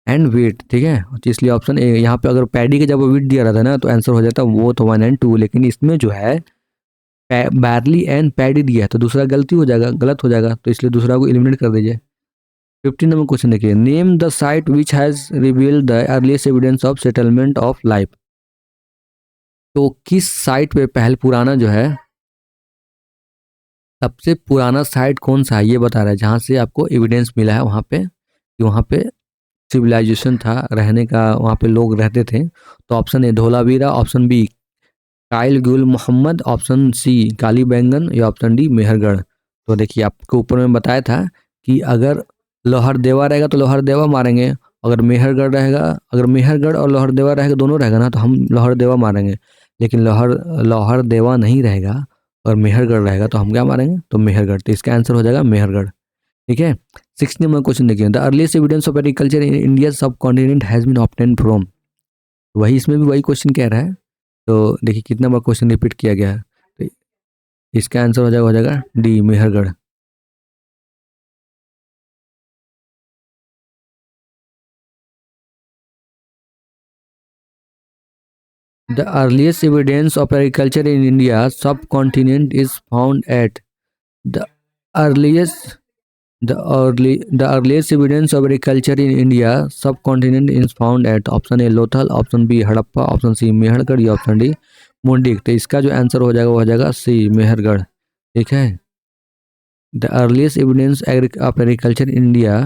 and wheat, ठीक है। तो इसलिए ऑप्शन ए, यहाँ पे अगर पैडी के जब व्हीट दिया रहता ना तो आंसर हो जाता वो तो 1 और 2, लेकिन इसमें जो है बैरली एंड पैडी दिया है तो दूसरा गलती हो जाएगा, गलत हो जाएगा, तो इसलिए दूसरा को एलिमिनेट कर दीजिए। 15 नंबर क्वेश्चन देखिए, name the site which has revealed the earliest evidence of settlement of life. तो किस साइट पे पहले पुराना जो है, सबसे पुराना साइट कौन सा है ये बता रहा है, जहाँ से आपको एविडेंस मिला है वहाँ पे कि वहाँ पे सिविलाइजेशन था, रहने का, वहाँ पे लोग रहते थे। तो option A Dholavira, option B Kile Gul Mohammad, option C काली बैंगन, या ऑप्शन डी मेहरगढ़। तो देखिए आपको ऊपर में बताया था कि अगर लोहरदेवा रहेगा तो लोहरदेवा मारेंगे, अगर मेहरगढ़ रहेगा, अगर मेहरगढ़ और लोहरदेवा रहेगा दोनों रहेगा ना तो हम लोहरदेवा मारेंगे। लेकिन लोहरदेवा नहीं रहेगा और मेहरगढ़ रहेगा तो हम क्या मारेंगे, तो मेहरगढ़। तो इसका आंसर हो जाएगा मेहरगढ़, ठीक है। 16 नंबर क्वेश्चन देखिए, the earliest evidence of agriculture in India subcontinent has been obtained from. वही इसमें भी वही क्वेश्चन कह रहा है। तो देखिए कितना बार क्वेश्चन रिपीट किया गया है, तो इसका आंसर हो जाएगा D Mehrgarh. The earliest evidence of agriculture in India subcontinent is found at the earliest the earliest evidence of agriculture in India subcontinent is found at option A Lothal, option B Harappa, option C Mehrgarh, या option D मुंडिक। तो इसका जो answer हो जाएगा वो हो जाएगा सी मेहरगढ़, ठीक है। The earliest evidence of agriculture in India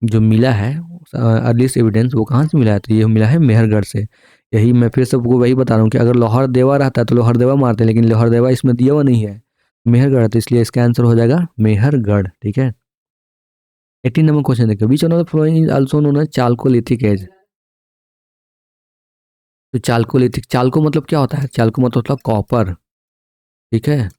जो मिला है अर्लीस्ट एविडेंस वो कहाँ से मिला है, तो ये मिला है मेहरगढ़ से। यही मैं फिर सबको वही बता रहा हूँ कि अगर लोहरदेवा रहता है तो लोहरदेवा मारते हैं, लेकिन लोहरदेवा इसमें दिया हुआ नहीं है, मेहरगढ़, तो इसलिए इसका आंसर हो जाएगा मेहरगढ़, ठीक है। 18 नंबर क्वेश्चन देखिए, which one of the following is also known as chalcolithic age. तो चाल्कोलिथिक, चाल्को मतलब क्या होता है, चाल्को मतलब होता है कॉपर, ठीक है।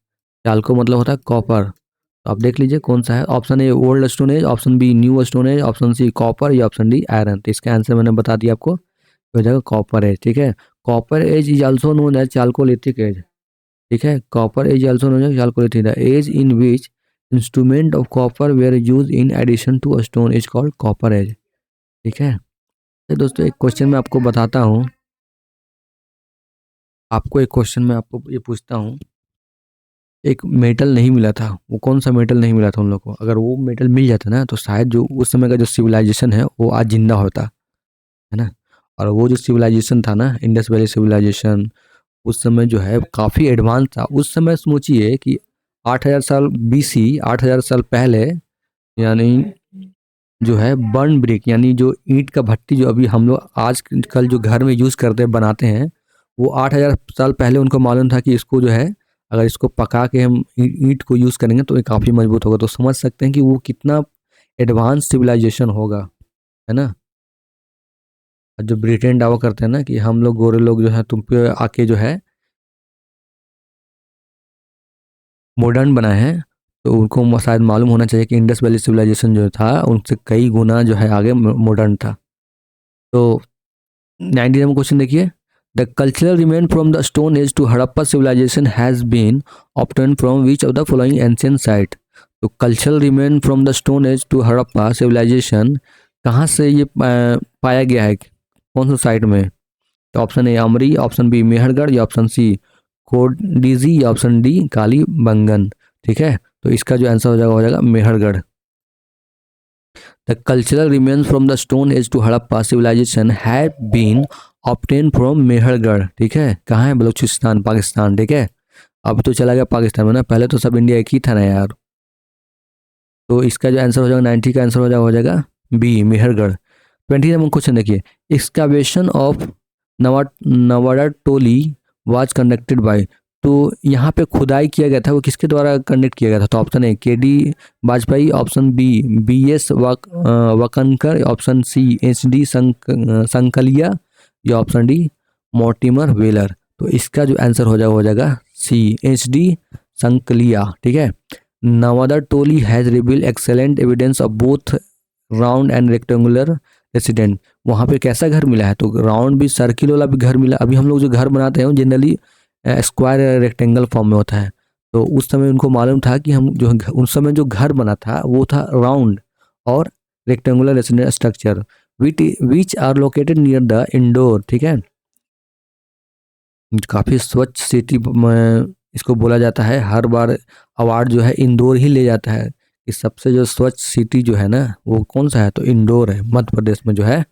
चाल्को मतलब होता है कॉपर। तो आप देख लीजिए कौन सा है, option A old stone age, option B new stone age, option C copper, या ऑप्शन डी आयरन। तो इसका आंसर मैंने बता दिया आपको, हो जाएगा कॉपर एज। ठीक है, copper age is also known as chalcolithic age. ठीक है, copper age also known as chalcolithic age in which instrument of copper were use in addition to a stone is called copper age. ठीक है, तो दोस्तों एक question मैं आपको बताता हूँ, आपको एक क्वेश्चन मैं आपको ये पूछता हूँ। एक मेटल नहीं मिला था, वो कौन सा मेटल नहीं मिला था उन लोग को? अगर वो मेटल मिल जाता ना तो शायद जो उस समय का जो सिविलाइजेशन है वो आज जिंदा होता, है ना। और वो जो सिविलाइजेशन था ना, इंडस वैली सिविलाइजेशन, उस समय जो है काफ़ी एडवांस था। उस समय सोचिए कि 8000 साल BC, 8000 साल पहले, यानी जो है बर्न ब्रिक, यानी जो ईंट का भट्टी जो अभी हम लोग आज कल जो घर में यूज़ करते हैं, बनाते हैं, वो 8000 साल पहले उनको मालूम था कि इसको जो है अगर इसको पका के हम ईंट को यूज़ करेंगे तो ये काफ़ी मजबूत होगा। तो समझ सकते हैं कि वो कितना एडवांस सिविलाइजेशन होगा, है ना। और जो ब्रिटेन दावा करते हैं ना कि हम लोग गोरे लोग जो है तुम पे आके जो है मॉडर्न बनाए हैं, तो उनको शायद मालूम होना चाहिए कि इंडस वैली सिविलाइजेशन जो था उनसे कई गुना जो है आगे मॉडर्न था। तो 90 क्वेश्चन देखिए, the cultural remain from the stone age to Harappa civilization has been obtain from which of the following ancient site. तो cultural remain from the stone age to Harappa civilization कहाँ से ये पाया गया है, कौन सा साइट में? तो ऑप्शन ए अमरी, ऑप्शन बी मेहरगढ़, या ऑप्शन सी कोडडीजी, या ऑप्शन डी कालीबंगन। ठीक है, तो इसका जो आंसर हो जाएगा Mehrgarh. The cultural remains from the stone age to Harappa civilisation have been obtain from Mehrgarh. ठीक है, कहाँ है? बलूचिस्तान, पाकिस्तान। ठीक है, अब तो चला गया पाकिस्तान में ना, पहले तो सब इंडिया एक ही था ना यार। तो इसका जो आंसर हो जाएगा 90 का आंसर हो जाएगा बी मेहरगढ़। 20 नंबर क्वेश्चन देखिए, excavation of Nevada Toli was conducted by. तो यहाँ पे खुदाई किया गया था, वो किसके द्वारा कंडक्ट किया गया था? तो option A KD Vajpeyi, option B BS Wakankar, option C HD Sankalia, या ऑप्शन डी मोर्टिमर वेलर। तो इसका जो आंसर हो जाएगा सी HD संकलिया। ठीक है, Navda Toli has reveal excellent evidence of both round and rectangular resident. वहाँ पे कैसा घर मिला है? तो राउंड भी, सर्किल वाला भी घर मिला। अभी हम लोग जो घर बनाते हैं जनरली स्क्वायर रेक्टेंगल फॉर्म में होता है, तो उस समय उनको मालूम था कि हम जो उस समय जो घर बना था वो था राउंड और rectangular resident structure which are located near the indoor. ठीक है, काफ़ी स्वच्छ सिटी में इसको बोला जाता है। हर बार अवार्ड जो है इंदौर ही ले जाता है कि सबसे जो स्वच्छ सिटी जो है ना वो कौन सा है? तो इंदौर है, मध्य प्रदेश में जो है।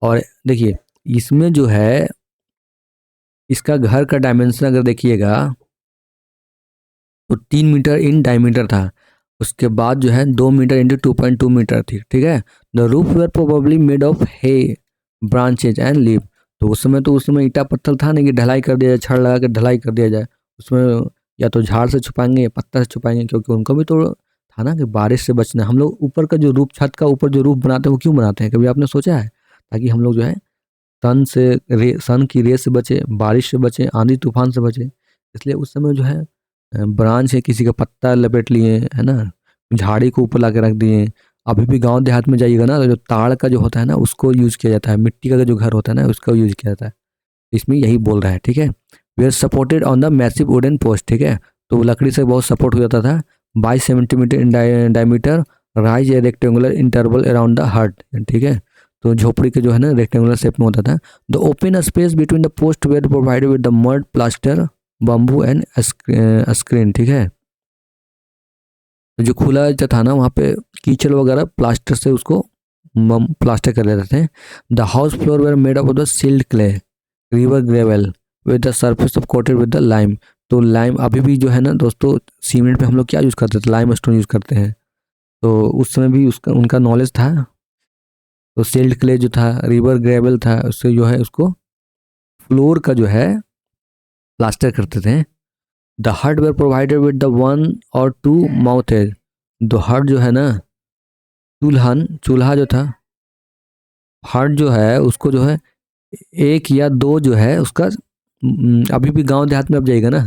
और देखिए इसमें जो है इसका घर का डायमेंशन अगर देखिएगा तो 3 मीटर इन डायमीटर था। उसके बाद जो है 2 मीटर इंटू 2.2 मीटर थी। ठीक है, the roof were probably made of hay branches and leave. तो उस समय ईटा पत्थर था नहीं कि ढलाई कर दिया जाए, छड़ लगा के ढलाई कर दिया जाए। उसमें या तो झाड़ से छुपाएंगे या पत्थर से छुपाएंगे, क्योंकि उनको भी तो था ना कि बारिश से बचना। हम लोग ऊपर का जो रूफ, छत का ऊपर जो रूफ बनाते हैं वो क्यों बनाते हैं? कभी आपने सोचा है? ताकि हम लोग जो है सन की रे से बचे, बारिश से बचे, आंधी तूफान से बचे। इसलिए उस समय जो है ब्रांच है, किसी का पत्ता लपेट लिए, है ना, झाड़ी को ऊपर ला के रख दिए। अभी भी गांव देहात में जाइएगा ना तो जो ताड़ का जो होता है ना उसको यूज किया जाता है, मिट्टी का जो घर होता है ना उसका यूज किया जाता है। इसमें यही बोल रहा है। ठीक है, we are supported on the massive wooden post. ठीक है, तो लकड़ी से बहुत सपोर्ट हो जाता था। 22 centimetre in diameter, rise A rectangular interval around the हट। ठीक है, तो झोपड़ी के जो है ना रेक्टेंगुलर शेप में होता था। The open space between the post were provided with the mud plaster bamboo and screen. ठीक है, तो जो खुला जो था ना वहाँ पे कीचड़ वगैरह प्लास्टर से उसको प्लास्टर कर देते थे। The house floor were made of the silt clay river gravel with the surface of coated with the lime. तो लाइम अभी भी जो है ना दोस्तों, सीमेंट पे हम लोग क्या यूज़ करते थे? लाइम स्टोन यूज़ करते हैं। तो उस समय भी उसका उनका नॉलेज था। तो सिल्ड क्ले जो था, रिवर ग्रेवल था, उससे जो है उसको फ्लोर का जो है प्लास्टर करते थे। The hut were provided with the 1 or 2 mouths. तो हट जो है ना, चूल्हा जो था, हट जो है उसको जो है 1 या 2 जो है उसका अभी भी गांव देहात में आप जाइएगा ना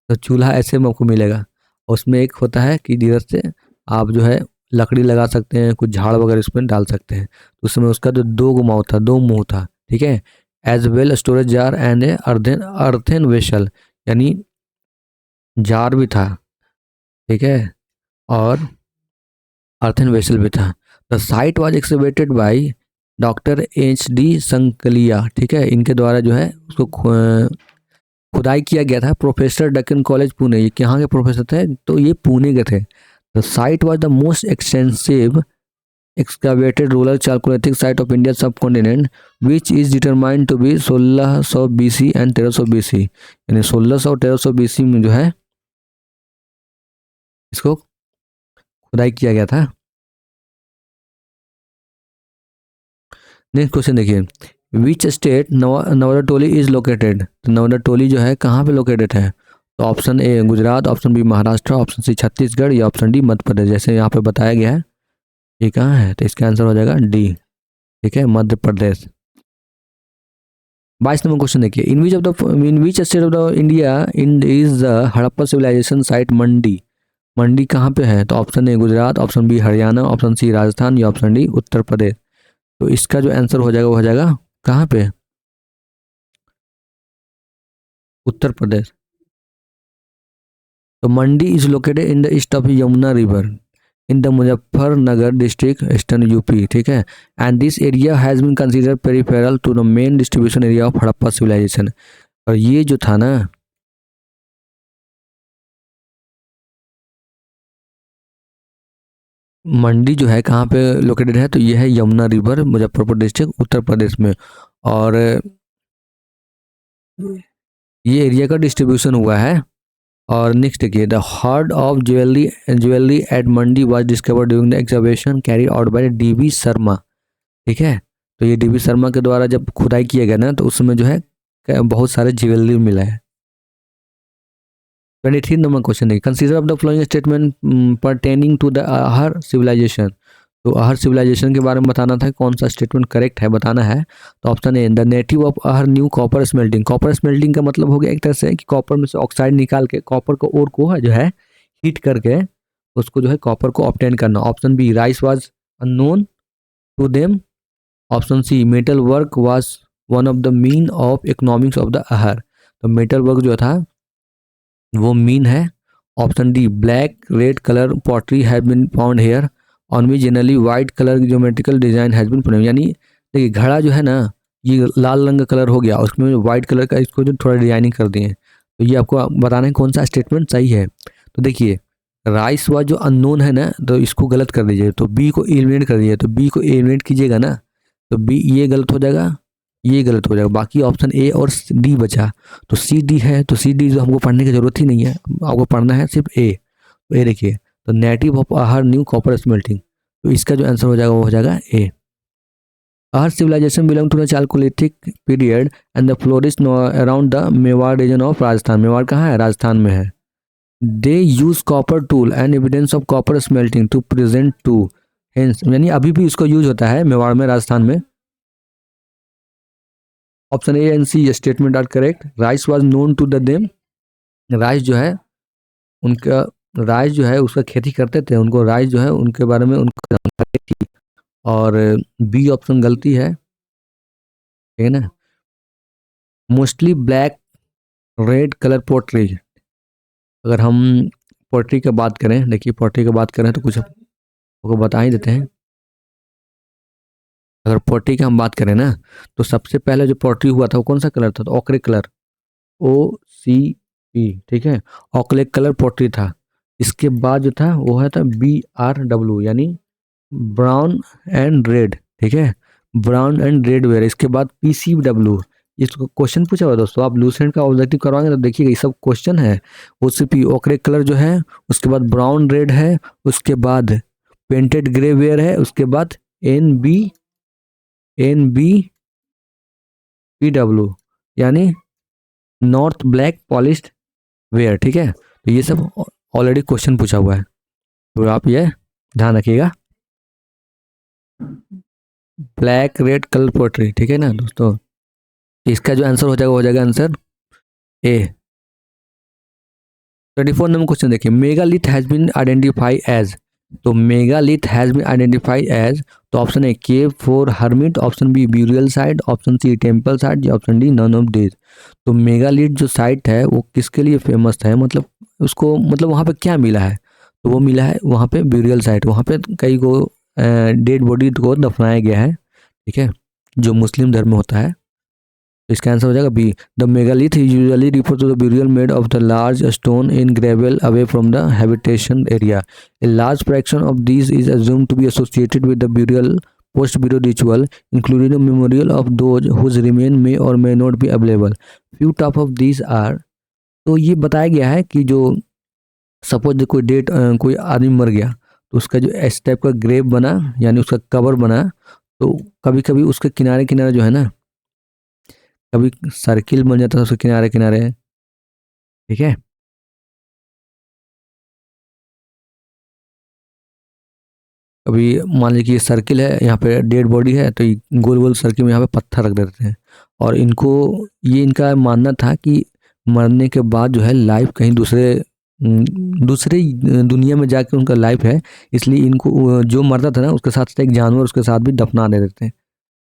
तो चूल्हा ऐसे में आपको मिलेगा। उसमें एक होता है कि जिधर से आप जो है लकड़ी लगा सकते हैं, कुछ झाड़ वगैरह इसमें डाल सकते हैं। तो उसमें उसका जो 2 माउथ था, 2 मुंह था। ठीक है, as well storage jar and a earthen vessel, यानी जार भी था, ठीक है, और अर्थन वेसल भी था। The site was excavated by doctor H.D. Sankalia, ठीक है, इनके द्वारा जो है उसको खुदाई किया गया था। प्रोफेसर डक्कन कॉलेज पुणे, ये कहाँ के प्रोफेसर थे, तो ये पुणे के थे। The site was the most extensive excavated rural chalcolithic site of India subcontinent which is determined to be 1600 BC and 1300 BC, यानी 1600 और 1300 BC में जो है इसको खुदाई किया गया था। नेक्स्ट क्वेश्चन देखिए, which state Navdatoli is located, तो नवरटोली जो है कहाँ पे लोकेटेड है, तो option A Gujarat, option B Maharashtra, option C Chhattisgarh या ऑप्शन डी मध्य प्रदेश। जैसे यहाँ पे बताया गया है ये कहाँ है, तो इसका आंसर हो जाएगा डी, ठीक है, मध्य प्रदेश। 22 नंबर क्वेश्चन देखिए, in which state of the India in is the Harappa civilization site Mandi, Mandi कहाँ पे है, तो option A Gujarat, option B Haryana, option C Rajasthan या ऑप्शन डी उत्तर प्रदेश। तो इसका जो आंसर हो जाएगा वो हो जाएगा कहाँ पे, उत्तर प्रदेश। तो Mandi is located in the east of Yamuna river in the Muzaffarnagar district eastern UP, ठीक है, and this area has been considered peripheral to the main distribution area of Harappa civilization. और ये जो था ना, मंडी जो है कहाँ पे लोकेटेड है, तो ये है यमुना रिवर मुजफ्फरपुर डिस्ट्रिक्ट उत्तर प्रदेश में। और ये एरिया का डिस्ट्रीब्यूशन हुआ है। और नेक्स्ट देखिए, the hoard of jewellery at Mandi was discovered during the excavation carried out by DB Sharma, ठीक है, तो ये DB शर्मा के द्वारा जब खुदाई किया गया ना, तो उसमें जो है बहुत सारे ज्वेलरी मिला है। 23 नंबर क्वेश्चन है, consider of the following statement pertaining to the Ahar civilization, तो अहर सिविलाइजेशन के बारे में बताना था, कौन सा स्टेटमेंट करेक्ट है बताना है। तो option A, the native of Ahar new copper smelting, copper smelting का मतलब हो गया एक तरह से कि कॉपर में से ऑक्साइड निकाल के कॉपर को और को है जो है हीट करके उसको जो है कॉपर को ऑब्टेन करना। Option B, rice was unknown to them, option C, metal work was one of the mean of economics of the Ahar, तो मेटल वर्क जो था वो मीन है। Option D, black red colour pottery have been found here on we generally white colour geometrical design has been present, यानी देखिए घड़ा जो है ना ये लाल रंग का कलर हो गया, उसमें वाइट कलर का इसको जो थोड़ा डिजाइनिंग कर दिए। तो ये आपको बताना है कौन सा स्टेटमेंट सही है। तो देखिए राइस वाज जो अननोन है ना, तो इसको गलत कर दीजिए, तो बी को एलिमिनेट कर दीजिए, तो बी को एलिमिनेट कीजिएगा ना, तो बी ये गलत हो जाएगा, ये गलत हो जाएगा, बाकी ऑप्शन ए और डी बचा। तो सी डी है, तो सी डी जो हमको पढ़ने की जरूरत ही नहीं है, आपको पढ़ना है सिर्फ ए। तो ए देखिए, तो native of Ahar new copper smelting, तो इसका जो आंसर हो जाएगा वो हो जाएगा A. Ahar civilisation belong to the chalcolithic period and the flourish around the Mewar region of Rajasthan, Mewar कहाँ है, राजस्थान में है। They use copper tool and evidence of copper smelting to present to hence, यानी अभी भी इसको यूज होता है मेवाड़ में, राजस्थान में। Option A and C statement are correct. Rice was known to the them, rice जो है उनका, राइस जो है उसका खेती करते थे, उनको राइस जो है उनके बारे में उनको जानकारी थी। और बी ऑप्शन गलती है, ठीक है ना। Mostly black red colour pottery, अगर हम पोट्री की बात करें, देखिए पोट्री की बात करें तो कुछ आपको बता ही देते हैं। अगर पोट्री की हम बात करें ना, तो सबसे पहले जो पोट्री हुआ था वो कौन सा कलर था, तो ऑक्रिक कलर, OCP, ठीक है, ऑक्रिक कलर पोट्री था। इसके बाद जो था वो है था BRW, यानी ब्राउन एंड रेड, ठीक है, ब्राउन एंड रेड वेयर। इसके बाद PCW, इसको क्वेश्चन पूछा हुआ दोस्तों, आप लूसेंट का ऑब्जेक्टिव करवाएंगे तो देखिएगा ये सब क्वेश्चन है। OCP ऑक्रिक कलर जो है, उसके बाद ब्राउन रेड है, उसके बाद पेंटेड ग्रे वेयर है, उसके बाद NBPW, यानी नॉर्थ ब्लैक पॉलिश्ड वेयर, ठीक है। तो ये सब ऑलरेडी क्वेश्चन पूछा हुआ है, तो आप ये ध्यान रखिएगा। ब्लैक रेड कलर पोट्री, ठीक है ना दोस्तों। इसका जो आंसर हो जाएगा हो जाएगा आंसर ए। 24 नंबर क्वेश्चन देखिए, megalith has been identify as, तो megalith has been identified as, तो option A cave for hermit, option B burial site, option C temple site, या option D none of this. तो megalith जो site है वो किसके लिए फेमस है, मतलब उसको मतलब वहाँ पे क्या मिला है, तो वो मिला है वहाँ पे ब्यूरियल साइट, वहाँ पे कई को डेड बॉडी को दफनाया गया है, ठीक है, जो मुस्लिम धर्म में होता है। तो इसका आंसर हो जाएगा बी। The megalith usually refer to the burial made of the large stone in gravel away from the habitation area. A large fraction of these is assumed to be associated with the burial post burial ritual, including a memorial of those whose remain may or may not be available. Few top of these are, तो ये बताया गया है कि जो suppose कोई कोई आदमी मर गया तो उसका जो इस टाइप का ग्रेव बना यानी उसका कबर बना, तो कभी कभी उसके किनारे किनारे जो है ना, कभी सर्किल बन जाता है उसके किनारे किनारे, ठीक है। कभी मान लीजिए कि ये सर्किल है, यहाँ पे डेड बॉडी है, तो ये गोल गोल सर्किल में यहाँ पे पत्थर रख देते हैं, और इनको ये इनका मानना था कि मरने के बाद जो है लाइफ कहीं दूसरे दुनिया में जाके उनका लाइफ है, इसलिए इनको जो मरता था ना उसके साथ साथ एक जानवर उसके साथ भी दफना दे देते हैं,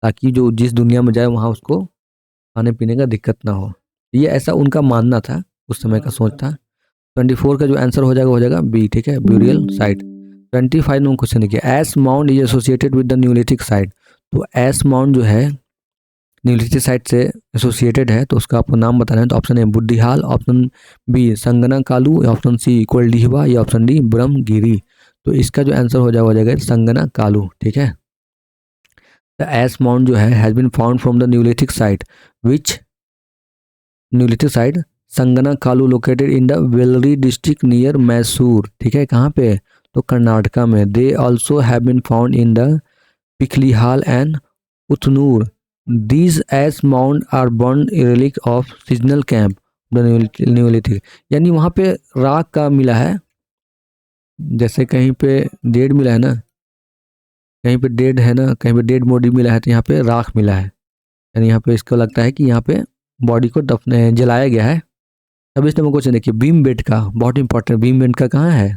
ताकि जो जिस दुनिया में जाए वहाँ उसको खाने पीने का दिक्कत ना हो। ये ऐसा उनका मानना था, उस समय का सोच था। 24 का जो आंसर हो जाएगा बी, ठीक है, ब्यूरियल साइट। 25 नंबर क्वेश्चन देखिए, S mount is associated with the neolithic site. तो एस माउंट जो है न्यूलिथिक साइट से एसोसिएटेड है, तो उसका आपको नाम बताना है। तो option A Budihal, option B Sanganakallu, option C Koldihwa, या ऑप्शन डी ब्रह्मगिरी। तो इसका जो आंसर हो जाएगा संगना कालू, ठीक है। द एस माउंट जो है has been found from the neolithic site which neolithic site Sanganakallu located in the Bellary district near Mysore, ठीक है, कहाँ पे, तो कर्नाटका में। They also have been found in the Piklihal and Utnur. These ash mound are burn relic of seasonal camp the neolithic, यानी वहाँ पे राख का मिला है, जैसे कहीं पे डेड मिला है ना, कहीं पे डेड है ना, कहीं पे डेड बॉडी मिला है, तो यहाँ पे राख मिला है, यानी यहाँ पे इसको लगता है कि यहाँ पे बॉडी को दफने जलाया गया है। अब इस नंबर क्वेश्चन देखिए, भीम बेटका बहुत इंपॉर्टेंट, भीम बेटका कहाँ है,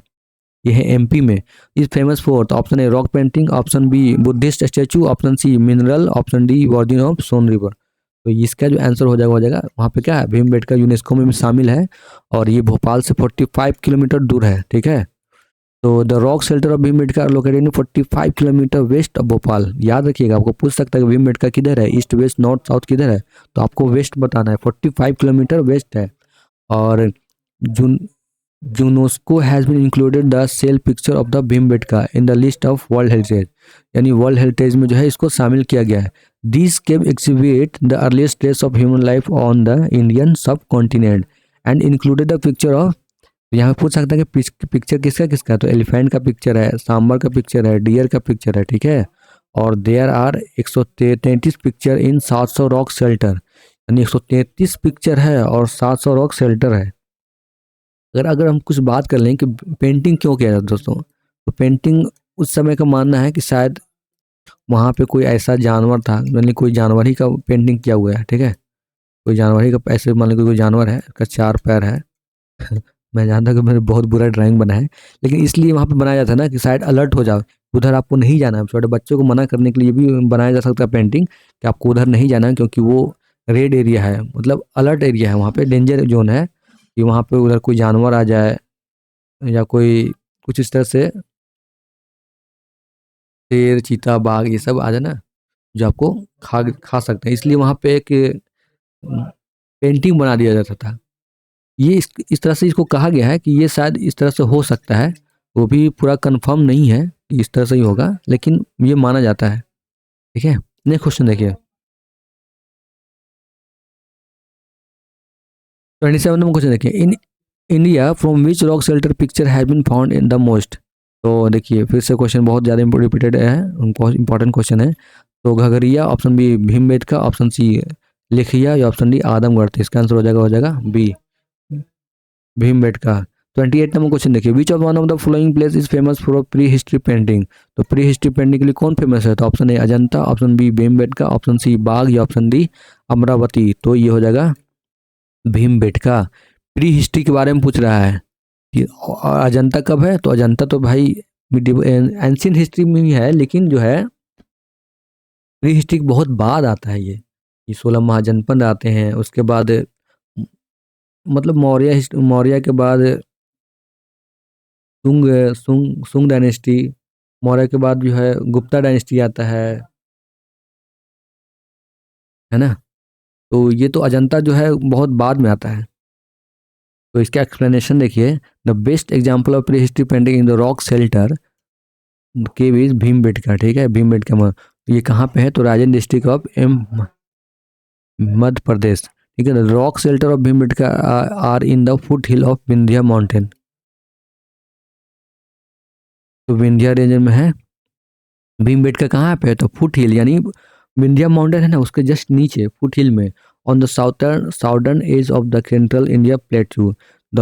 ये है एमपी में। इज फेमस फॉर, तो option A rock painting, option B Buddhist statue, option C mineral, option D origin of Son river. तो इसका जो आंसर हो जाएगा वहाँ पे क्या है, भीम बेटका यूनेस्को में भी शामिल है, और ये भोपाल से 45 किलोमीटर दूर है, ठीक है। तो the rock shelter of Bhimbetka located in 45 kilometre west of Bhopal. याद रखिएगा, आपको पूछ सकता है कि भीमबेटका किधर है, ईस्ट वेस्ट नॉर्थ साउथ किधर है, तो आपको वेस्ट बताना है, 45 किलोमीटर वेस्ट है। और June UNESCO has been included the cell picture of the Bhimbetka in the list of world heritage, यानी वर्ल्ड हेरिटेज में जो है इसको शामिल किया गया है। This cave exhibit the earliest trace of human life on the Indian subcontinent and included the picture of, यहाँ पे पूछ सकता है कि पिक्चर किसका किसका, तो एलिफेंट का पिक्चर है, सांबर का पिक्चर है, डियर का पिक्चर है, ठीक है। और there are 133 picture in 700 rock shelter, यानी 133 पिक्चर है और 700 रॉक शेल्टर है। अगर अगर हम कुछ बात कर लें कि पेंटिंग क्यों किया जाता है दोस्तों, तो पेंटिंग उस समय का मानना है कि शायद वहाँ पे कोई ऐसा जानवर था, यानी कोई जानवर ही का पेंटिंग किया हुआ है, ठीक है, कोई जानवर ही का, ऐसे मान लो कोई जानवर है, उसका 4 पैर है मैं जानता हूँ कि मैंने बहुत बुरा ड्राइंग बना है, लेकिन इसलिए वहाँ पे बनाया जाता है ना कि शायद अलर्ट हो जाओ, उधर आपको नहीं जाना है। छोटे बच्चों को मना करने के लिए भी बनाया जा सकता है पेंटिंग कि आपको उधर नहीं जाना है, क्योंकि वो रेड एरिया है, मतलब अलर्ट एरिया है, वहाँ पे डेंजर जोन है, कि वहाँ पे उधर कोई जानवर आ जाए या कोई कुछ इस तरह से शेर चीता बाघ ये सब आ जाए ना, जो आपको खा खा सकते हैं, इसलिए वहाँ पे एक पेंटिंग बना दिया जाता था। ये इस तरह से इसको कहा गया है कि ये शायद इस तरह से हो सकता है, वो भी पूरा कंफर्म नहीं है कि इस तरह से ही होगा, लेकिन ये माना जाता है, ठीक है। नेक्स्ट क्वेश्चन देखिए, 27 नंबर क्वेश्चन देखिए, in India from which rock shelter picture has been found in the most. तो देखिए फिर से क्वेश्चन बहुत ज़्यादा रिपीटेड है, बहुत इंपॉर्टेंट क्वेश्चन है। तो Ghagharia, option B Bhimbetka, option C Likhiya, या ऑप्शन डी आदमगढ़। तो इसका आंसर हो जाएगा बी, भीमबेटका। 28 नंबर क्वेश्चन देखिए, which of one of the following place is famous for pre history painting. तो प्री हिस्ट्री पेंटिंग के लिए कौन फेमस है, तो option A Ajanta, option B Bhimbetka, option C Bagh, या ऑप्शन डी अमरावती। तो ये हो जाएगा भीमबेटका। प्री हिस्ट्री के बारे में पूछ रहा है कि अजंता कब है, तो अजंता तो भाई एंशियंट हिस्ट्री में भी है, लेकिन जो है प्री हिस्ट्री बहुत बाद आता है ये 16 महाजनपद आते हैं, उसके बाद मतलब मौर्य के बाद सुंग सुंग सुंग डायनेस्टी, मौर्य के बाद जो है गुप्ता डायनेस्टी आता है ना। तो ये तो अजंता जो है बहुत बाद में आता है। तो इसका एक्सप्लेनेशन देखिए, the best example of pre history painting in the rock shelter cave is Bhimbetka. ठीक है, भीमबेटका ये कहाँ पे है, तो राजस्थान डिस्ट्रिक्ट ऑफ मध्य प्रदेश। ठीक है, the rock shelter of Bhimbetka are in the foot hill of Vindhya mountain. तो विंध्या रीजन में है भीमबेटका, कहाँ पे है, तो फुट हिल यानी विंध्या माउंटेन है ना, उसके जस्ट नीचे फुट हिल में, on the southern edge of the central India plateau, the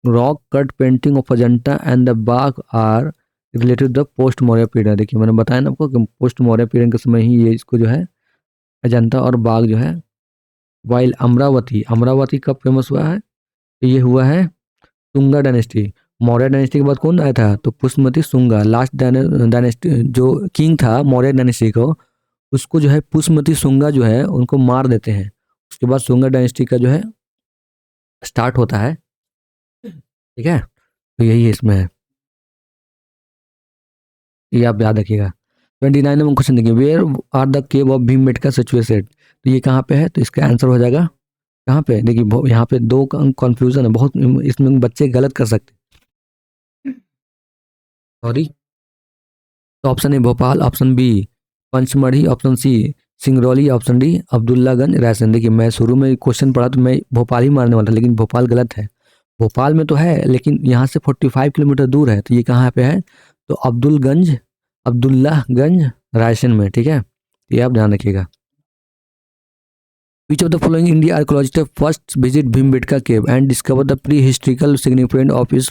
rock cut painting of Ajanta and the Bagh are related the post Maurya period. देखिए मैंने बताया ना आपको कि पोस्ट मौर्य पीरियड के समय ही ये इसको जो है अजंता और बाघ जो है। वाइल अमरावती कब फेमस हुआ है, तो ये हुआ है सुंगा डायनेस्टी। मौर्य डायनेस्टी के बाद कौन आया था, तो पुष्पमती सुंगा, लास्ट डायनेस्टी जो किंग था मौर्य डायनेस्टी को, उसको जो है पुष्पमती सुंगा जो है उनको मार देते हैं। उसके बाद सुंगा डायनेस्टी का जो है स्टार्ट होता है। ठीक है, तो यही है इसमें है, ये आप याद रखिएगा। 29 नंबर क्वेश्चन देखिए, where are the cave of Bhimbetka situated. तो ये कहाँ पे है, तो इसका आंसर हो जाएगा कहाँ पे, देखिए यहाँ पे दो कंफ्यूजन है बहुत, इसमें बच्चे गलत कर सकते, सॉरी। तो option A Bhopal, option B Pachmarhi, option C Singrauli, option D Abdullaganj Raisen. देखिए मैं शुरू में क्वेश्चन पढ़ा तो मैं भोपाल ही मारने वाला था, लेकिन भोपाल गलत है। भोपाल में तो है लेकिन यहाँ से 45 किलोमीटर दूर है, तो ये कहाँ पे है, तो अब्दुल्लागंज रायसेन में। ठीक है, ये आप ध्यान रखिएगा। Which of the following India archaeologists first visit Bhimbetka cave and discover the prehistorical significance of its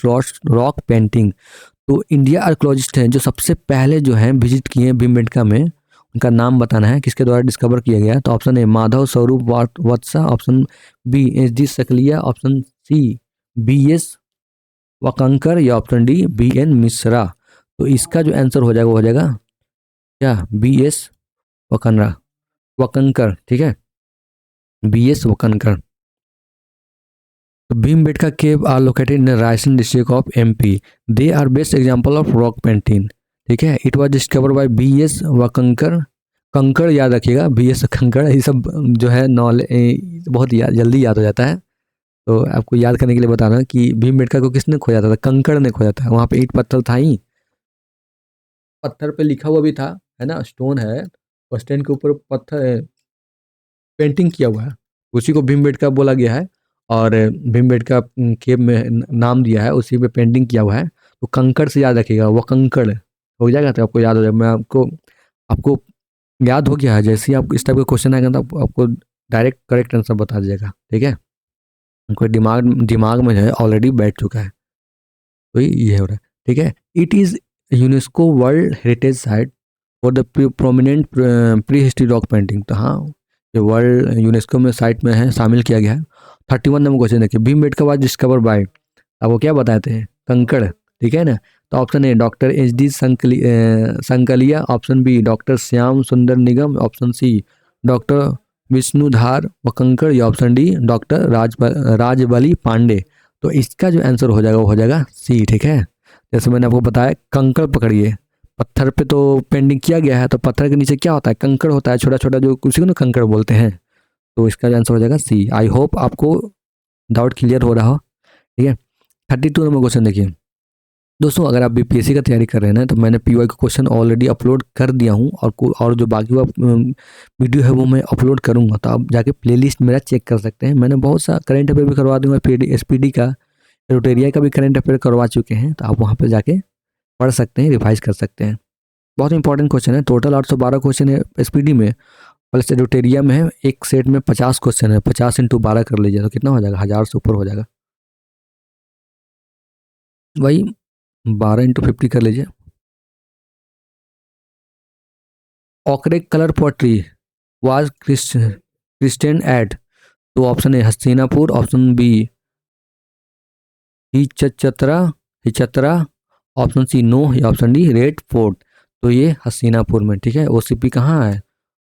rock painting। तो इंडिया आर्कोलॉजिस्ट हैं जो सबसे पहले जो है विजिट किए हैं भीमबेटका में, उनका नाम बताना है, किसके द्वारा डिस्कवर किया गया। तो option A Madhav Swarup Vats, option B H D Sankalia, option C B S Wakankar, या option D B N Mishra. तो इसका जो आंसर हो जाएगा वो हो जाएगा क्या, बी एस वकंकर। ठीक है, B S Wakankar. Bhimbetka cave are located in Raisen district of MP. They are best example of rock painting. ठीक है, it was discover by B S Wakankar, कंकड़ याद रखिएगा, बी एस कंकड़, ये सब जो है नॉलेज बहुत जल्दी याद हो जाता है। तो आपको याद करने के लिए बता रहा हूँ कि भीमबेटका को किसने खोजा था, कंकड़ ने खोजा था। वहाँ पे ईंट पत्थर था ही, पत्थर पे लिखा हुआ भी था, है ना, स्टोन है, और स्टोन के ऊपर पत्थर पेंटिंग किया हुआ है, उसी को भीमबेटका बोला गया है, और भीमबेटका केव में नाम दिया है, उसी पे पेंटिंग किया हुआ है। तो कंकड़ से याद रखिएगा, वो कंकड़ हो जाएगा, तो आपको याद हो जाएगा। मैं आपको आपको याद हो गया है, जैसे ही आप इस टाइप का क्वेश्चन आएगा तो आपको डायरेक्ट करेक्ट आंसर बता दीजिएगा। ठीक है, उनको दिमाग में जो है ऑलरेडी बैठ चुका है, तो ये हो रहा है। ठीक है, it is UNESCO world heritage site for the prominent pre history rock painting. तो हाँ, ये वर्ल्ड यूनेस्को में साइट में है, शामिल किया गया है। 31 नंबर क्वेश्चन देखिए, भीमबेटका वाज डिस्कवर बाय, आपको क्या बताए थे, कंकड़। ठीक है ना, तो option A doctor H D Sankalia, option B doctor Shyam Sundar Nigam, option C doctor Vishnudhar Wakankar, या option D doctor Rajbali Pandey. तो इसका जो आंसर हो जाएगा वो हो जाएगा सी। ठीक है, जैसे मैंने आपको बताया, कंकड़ पकड़िए, पत्थर पे तो पेंटिंग किया गया है, तो पत्थर के नीचे क्या होता है, कंकड़ होता है, छोटा छोटा, जो उसी को ना कंकड़ बोलते हैं। तो इसका आंसर हो जाएगा सी। आई होप आपको डाउट क्लियर हो रहा हो। ठीक है, 32 नंबर क्वेश्चन देखिए दोस्तों, अगर आप बीपीएससी का तैयारी कर रहे हैं ना, तो मैंने पीवाई का क्वेश्चन ऑलरेडी अपलोड कर दिया हूँ, और जो बाकी हुआ वीडियो है वो मैं अपलोड करूँगा, तो आप जाके प्लेलिस्ट मेरा चेक कर सकते हैं। मैंने बहुत सा करंट अफेयर भी करवा दूंगा, एसपीडी का, रोटेरिया का भी करंट अफेयर करवा चुके हैं, तो आप वहाँ पर जाके पढ़ सकते हैं, रिवाइज कर सकते हैं। बहुत इंपॉर्टेंट क्वेश्चन है, टोटल 812 क्वेश्चन है एसपीडी में, प्लस एडिटोरिया में है, एक सेट में 50 क्वेश्चन है, 50 × 12 कर लीजिए तो कितना हो जाएगा, 1000 से ऊपर हो जाएगा। वही 12 × 50 कर लीजिए। ऑकरेक colour pottery was christened at, तो option A Hastinapur, option B Ahichhatra, option C Noh या ऑप्शन डी रेड फोर्ट। तो ये हसीनापुर में, ठीक है। ओसीपी कहाँ है?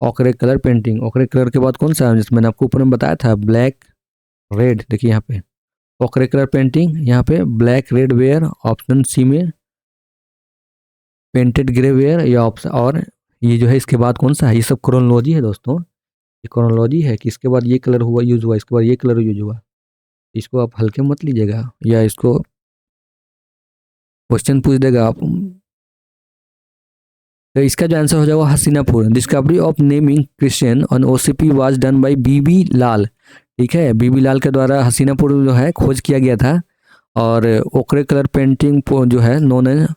ओकरे कलर पेंटिंग। ओकरे कलर के बाद कौन सा है, जिसमें मैंने आपको ऊपर में बताया था ब्लैक रेड, देखिए यहाँ पे ओकरे कलर पेंटिंग, यहाँ पे black red ware, option C में पेंटेड ग्रे वेयर, या ऑप्शन और ये जो है इसके बाद कौन सा है, ये सब क्रोनोलॉजी है दोस्तों, ये क्रोनोलॉजी है कि इसके बाद ये कलर हुआ यूज हुआ, इसके बाद ये कलर यूज हुआ। इसको आप हल्के मत लीजिएगा, या इसको क्वेश्चन पूछ देगा आप। तो इसका जो आंसर हो जाएगा Hastinapur. Discovery of naming christian on OCP was done by B B Lal, ठीक है। बीबी लाल के द्वारा हसीनापुर जो है खोज किया गया था। और ओकरे कलर पेंटिंग जो है known as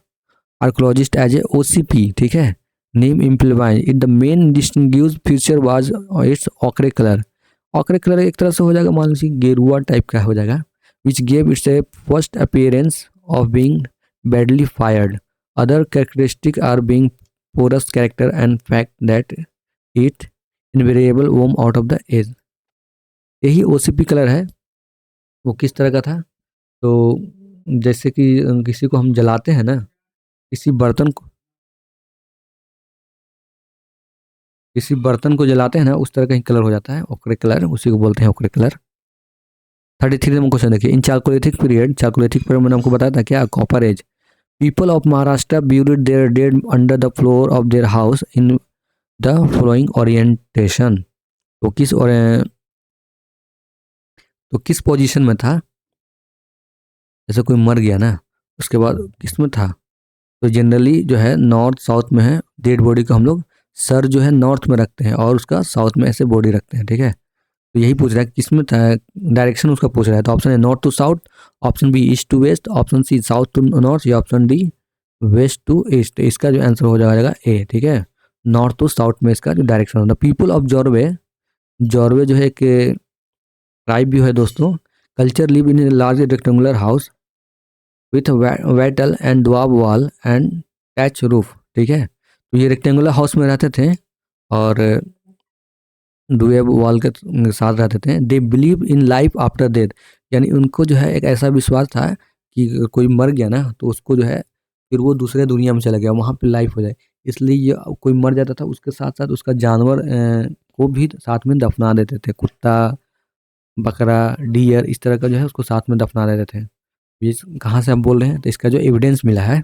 archaeologist as A OCP, ठीक है। Name implies it the main distinguish feature was its ochre colour. Ochre colour एक तरह से हो जाएगा, मान लीजिए गेरुआ टाइप का हो जाएगा, which gave its a first appearance of being badly fired. Other characteristic are being porous character and fact that it invariable warm out of the edge। यही ओसीपी कलर है। वो किस तरह का था, तो जैसे कि किसी को हम जलाते हैं ना, किसी बर्तन को जलाते हैं ना, उस तरह का ही कलर हो जाता है ओकरे कलर, उसी को बोलते हैं ओकरे कलर। 33 नंबर क्वेश्चन देखिए, इन चालकोलिथिक पीरियड मैंने आपको बताया था क्या, copper age. People of Maharashtra buried their dead under the floor of their house in the following orientation। तो किस पोजीशन में था, जैसे कोई मर गया ना, उसके बाद किस में था, तो जनरली जो है नॉर्थ साउथ में है। डेड बॉडी को हम लोग सर जो है नॉर्थ में रखते हैं और उसका साउथ में ऐसे बॉडी रखते हैं, ठीक है। तो यही पूछ रहा है किस में था, डायरेक्शन उसका पूछ रहा है। तो ऑप्शन है north to south, option B east to west, option C south to north, या option D west to east. इसका जो आंसर हो जाएगा ए, ठीक है। नॉर्थ टू साउथ में इसका जो डायरेक्शन होता है। पीपल ऑफ जॉर्वे, जॉर्वे जो है एक ट्राइब भी है दोस्तों। Culture live in large rectangular house with wattle and daub wall and thatch roof, ठीक है। तो ये रेक्टेंगुलर हाउस में रहते थे और डुएब वॉल के साथ रहते थे। They believe in life after death, यानी उनको जो है एक ऐसा विश्वास था कि कोई मर गया ना, तो उसको जो है फिर वो दूसरे दुनिया में चला गया, वहाँ पे लाइफ हो जाए। इसलिए ये कोई मर जाता था, उसके साथ साथ उसका जानवर को भी साथ में दफना देते थे। कुत्ता, बकरा, डियर, इस तरह का जो है उसको साथ में दफना देते थे। ये कहाँ से हम बोल रहे हैं, तो इसका जो एविडेंस मिला है,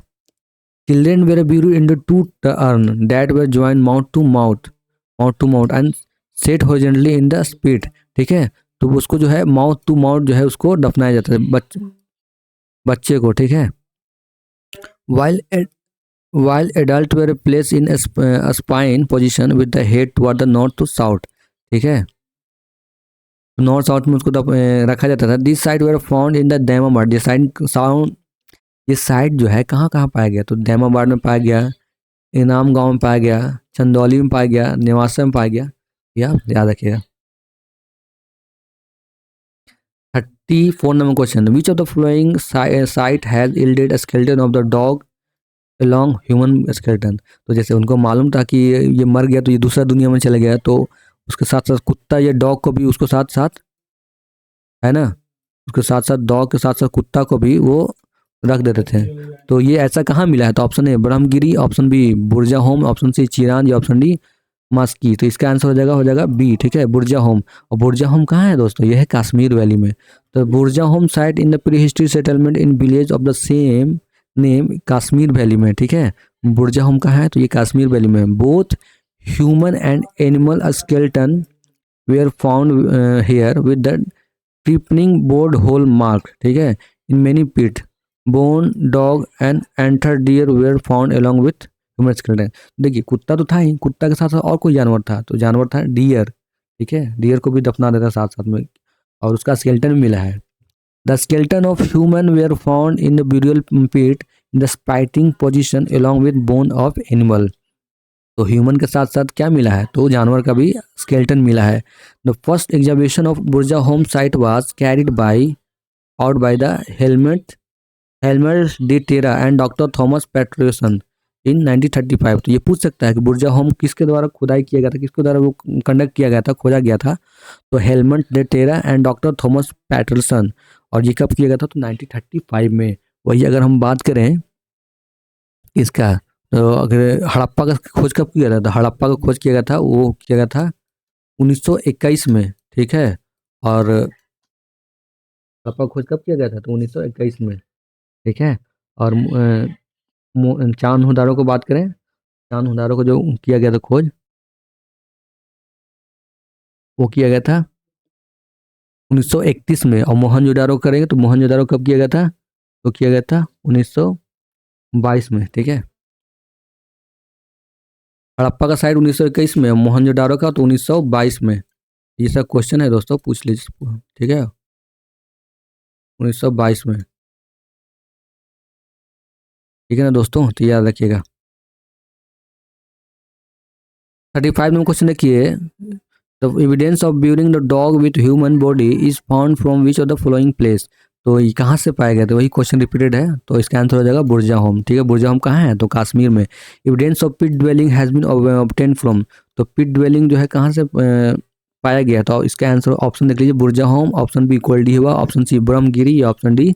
children were buried in the two urn that were join mouth to mouth and set horizontally in the spit, ठीक है। तो उसको जो है माउथ टू माउथ जो है उसको दफनाया जाता है बच्चे को, ठीक है। while adult were placed in a spine position with the head toward the north to south, ठीक है। नॉर्थ साउथ में उसको रखा जाता था। This side were found in the Daimabad. ये साइड जो है कहाँ कहाँ पाया गया, तो दैमाबाद में पाया गया, इनाम गांव में पाया गया, चंदौली में पाया गया, नेवासा में पाया गया। याद रखिएगा। 34 number question, which of the flowing site has yielded a skeleton of the dog along human skeleton. तो जैसे उनको मालूम था कि ये मर गया तो ये दूसरा दुनिया में चला गया, तो उसके साथ साथ कुत्ता या डॉग को भी उसको साथ साथ, है ना, उसके साथ साथ डॉग के साथ साथ कुत्ता को भी वो रख देते थे। तो ये ऐसा कहाँ मिला है, तो option A Brahmagiri, option B Burzahom, option C Chirand, या ऑप्शन डी मस्की। तो इसका आंसर हो जाएगा बी, ठीक है, बुर्जा होम। और बुर्जा होम कहाँ है दोस्तों, ये है कश्मीर वैली में। तो Burzahom site in the prehistory settlement in village of the same name Kashmir valley में, ठीक है। बुर्जा होम कहाँ है, तो ये कश्मीर वैली में। Both human and animal skeleton were found here with the trepanning bored hole mark, ठीक है, in many pit. Bone dog and antler deer were found along with human skeleton. देखिए कुत्ता तो था ही, कुत्ता के साथ साथ और कोई जानवर था, तो जानवर था डियर, ठीक है। डियर को भी दफना देता साथ साथ में, और उसका स्केलेटन मिला है। The skeleton of human were found in the burial pit in the squatting position along with bone of animal. तो ह्यूमन के साथ साथ क्या मिला है, तो जानवर का भी स्केलेटन मिला है। The first examination of Burzahom site was carried out by the Hellmut de Terra and doctor Thomas Paterson in 1935। तो ये पूछ सकता है कि बुर्जा होम किसके द्वारा खुदाई किया गया था, किसके द्वारा वो कंडक्ट किया गया था, खोजा गया था, तो Hellmut de Terra and doctor Thomas Paterson. और ये कब किया गया था, तो 1935 में। वही अगर हम बात करें इसका। तो अगर हड़प्पा का खोज कब किया गया था, तो हड़प्पा का खोज किया गया था, वो किया गया था 1921 में, ठीक है। और हड़प्पा का खोज कब किया गया था, तो 1921 में, ठीक है। और चांद हुदारों को बात करें, चांद हुदारों को जो किया गया था खोज, वो किया गया था 1931 में। और मोहनजोदारो करेंगे तो मोहनजोदारो कब किया गया था, तो किया गया था 1922 में, ठीक है। हड़प्पा का साइट 1921 में, मोहनजोदारो का तो 1922 में। ये सब क्वेश्चन है दोस्तों, पूछ लीजिए, ठीक है, 1922 में, ठीक है ना दोस्तों, तो याद रखिएगा। 35 में क्वेश्चन देखिए, the evidence of burying the dog with human body is found from which of the following place. तो ये कहाँ से पाया गया, तो वही क्वेश्चन रिपीटेड है, तो इसका आंसर हो जाएगा बुर्जा होम, ठीक है। बुर्जा होम कहाँ है, तो कश्मीर में। Evidence of pit dwelling has been obtain from, तो पिट ड्वेलिंग जो है कहाँ से पाया गया, तो इसका आंसर ऑप्शन देख लीजिए, बुर्जा होम, ऑप्शन बी कोल्डी हुआ, ऑप्शन सी ब्रह्मगिरी, या ऑप्शन डी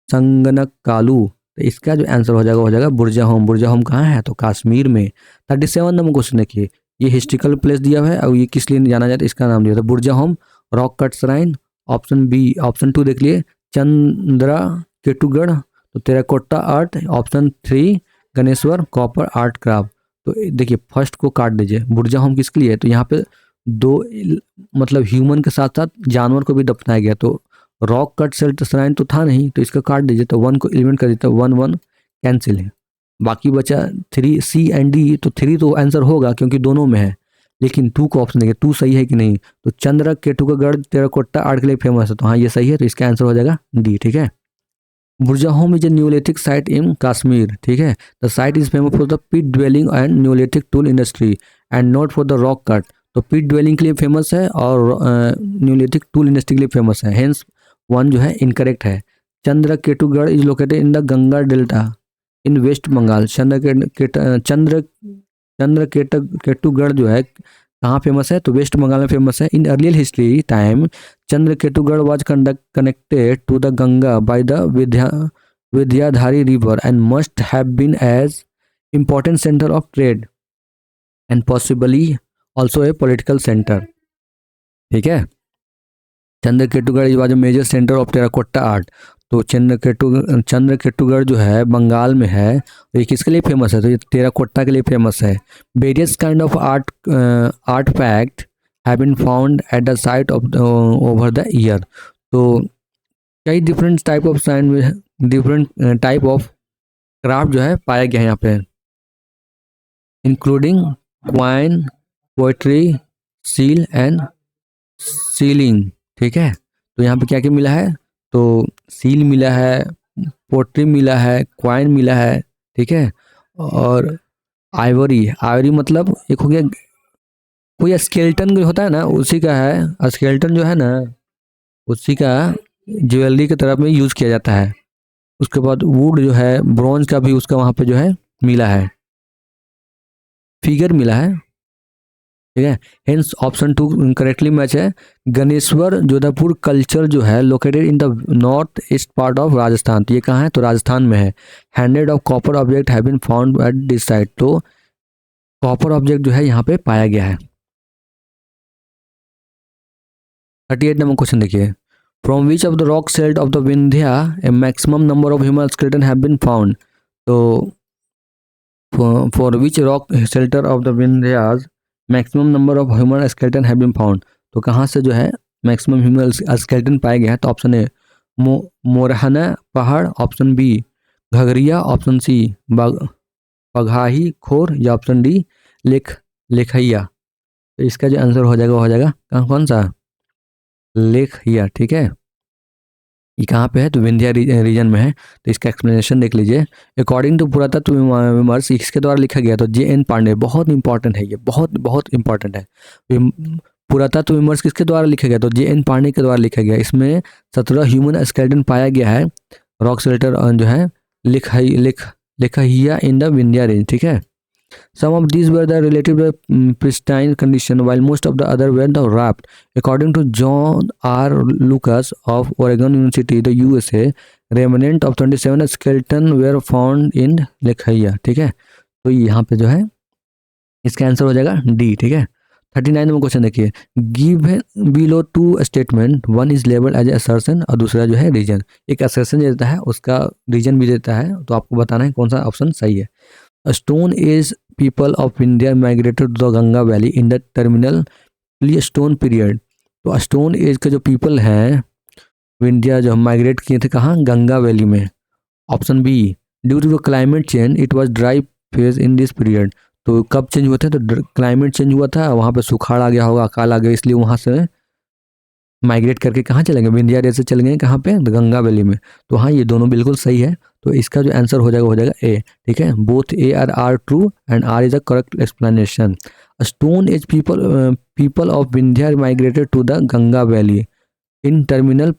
संगनक कालू। तो इसका जो आंसर हो जाएगा, हो जाएगा बुर्जा होम। बुर्जा होम कहाँ है, तो कश्मीर में। 37 नंबर क्वेश्चन देखिए, ये हिस्ट्रिकल प्लेस दिया हुआ है और ये किस लिए जाना जाता है, इसका नाम दिया था Burzahom, rock cut shrine. Option B, option 2 देख लिए, चंद्रा केटुगढ़, तो terracotta art. Option 3 Ganeshwar copper art craft. तो देखिए फर्स्ट को काट दीजिए, बुर्जा होम किसके लिए है, तो यहाँ पे दो मतलब ह्यूमन के साथ साथ जानवर को भी दफनाया गया, तो रॉक कट सेल्ट श्राइन तो था नहीं, तो इसका काट दीजिए, तो 1 को एलिमिनेट कर दीजिए, 1 1 कैंसिल है। बाकी बचा 3 सी एंड डी, तो 3 तो आंसर होगा क्योंकि दोनों में है, लेकिन 2 को ऑप्शन देंगे, 2 सही है कि नहीं, तो चंद्र केटुगढ़ टेराकोटा आर्ट के लिए फेमस है, तो हाँ ये सही है, तो इसका आंसर हो जाएगा डी, ठीक है। Burzahom is a neolithic site in Kashmir, ठीक है। The site is famous for the pit dwelling and neolithic tool industry and not for the rock cut. तो पिट ड्वेलिंग के लिए फेमस है और न्यूलिथिक टूल इंडस्ट्री के लिए फेमस है, हेंस 1 जो है इनकरेक्ट है। Chandraketugarh is located in the Ganga delta in West Bengal. Chandraketugarh जो है कहाँ फेमस है, तो वेस्ट बंगाल में फेमस है। In earlier history time Chandraketugarh was connected to the Ganga by the Vidyadhari river and must have been as important center of trade and possibly also a political center, ठीक है। Chandraketugarh was a major centre of terracotta art. तो चंद्रकेतुगढ़ जो है बंगाल में है, ये किसके लिए फेमस है, तो ये टेराकोटा के लिए फेमस है। Various kind of artefact have been found at the site of over the year. तो कई different type of different type of craft जो है पाया गया है यहाँ पे, including coin, pottery, seal and sealing, ठीक है। तो यहाँ पे क्या क्या मिला है, तो सील मिला है, पोट्री मिला है, क्वाइन मिला है, ठीक है। और आइवरी, आइवरी मतलब एक हो गया, कोई स्केल्टन जो होता है ना उसी का है, स्केल्टन जो है ना उसी का ज्वेलरी की तरफ में यूज किया जाता है। उसके बाद वुड जो है, ब्रॉन्ज का भी उसका वहाँ पे जो है मिला है, फिगर मिला है, ठीक है। हेंस ऑप्शन 2 करेक्टली मैच है। गणेश्वर जोधपुर कल्चर जो है located in the north east part of Rajasthan, तो ये कहाँ है, तो राजस्थान में है। Hundred of copper object have been found at this site, तो कॉपर ऑब्जेक्ट जो है यहाँ पे पाया गया है। 38 नंबर क्वेश्चन देखिए, from which of the rock shelter of the Vindhya a maximum number of human skeleton have been found. तो for which rock shelter of the Vindhyas maximum number of human skeleton have been found, तो कहाँ से जो है maximum human skeleton पाया गया है, तो option A Morhana Pahar, option B Ghagharia, option C Baghahi Khor, या ऑप्शन डी लेखैया। तो इसका जो आंसर हो जाएगा कौन सा, लेखैया, ठीक है। ये कहाँ पे है, तो विंध्या रीजन में है। तो इसका एक्सप्लेनेशन देख लीजिए। अकॉर्डिंग टू पुरातत्व विमर्श, इसके द्वारा लिखा गया, तो जे एन पांडे, बहुत इंपॉर्टेंट है ये, बहुत बहुत इंपॉर्टेंट है। पुरातत्व विमर्श किसके द्वारा लिखा गया, तो जे एन पांडे के द्वारा लिखा गया। इसमें 17 ह्यूमन स्केलेटन पाया गया है, रॉक शेल्टर जो है लेखैया इन द विंध्या रेंज, ठीक है। Some of these were the relatively pristine condition, while most of the other were the wrapped. According to John R. Lucas of Oregon University, the USA, remnant of 27 skeleton were found in Lekhahia. ठीक है, तो यहाँ पे जो है इसका answer हो जाएगा डी। ठीक है, 39 में क्वेश्चन देखिए, give below two statement, one is label as assertion और दूसरा जो है रीजन। एक असर्शन देता है, उसका रीजन भी देता है, तो आपको बताना है कौन सा ऑप्शन सही है। Stone age people of India migrated to the Ganga valley in the terminal pleistocene period. तो स्टोन एज के जो पीपल हैं इंडिया जो माइग्रेट किए थे कहाँ, गंगा वैली में। Option B, due to the climate change it was dry phase in this period. तो कब चेंज हुआ था, तो क्लाइमेट चेंज हुआ था, वहाँ पे सुखाड़ आ गया होगा, अकाल आ गया, इसलिए वहाँ से माइग्रेट करके कहाँ चलेंगे, विंध्या रेस से चले गए कहाँ पे, तो गंगा वैली में। तो हाँ, ये दोनों बिल्कुल सही है, तो इसका जो आंसर हो जाएगा ए। ठीक है, both A are true and R is a correct explanation. Stone age people of Vindhya migrated to the Ganga valley in terminal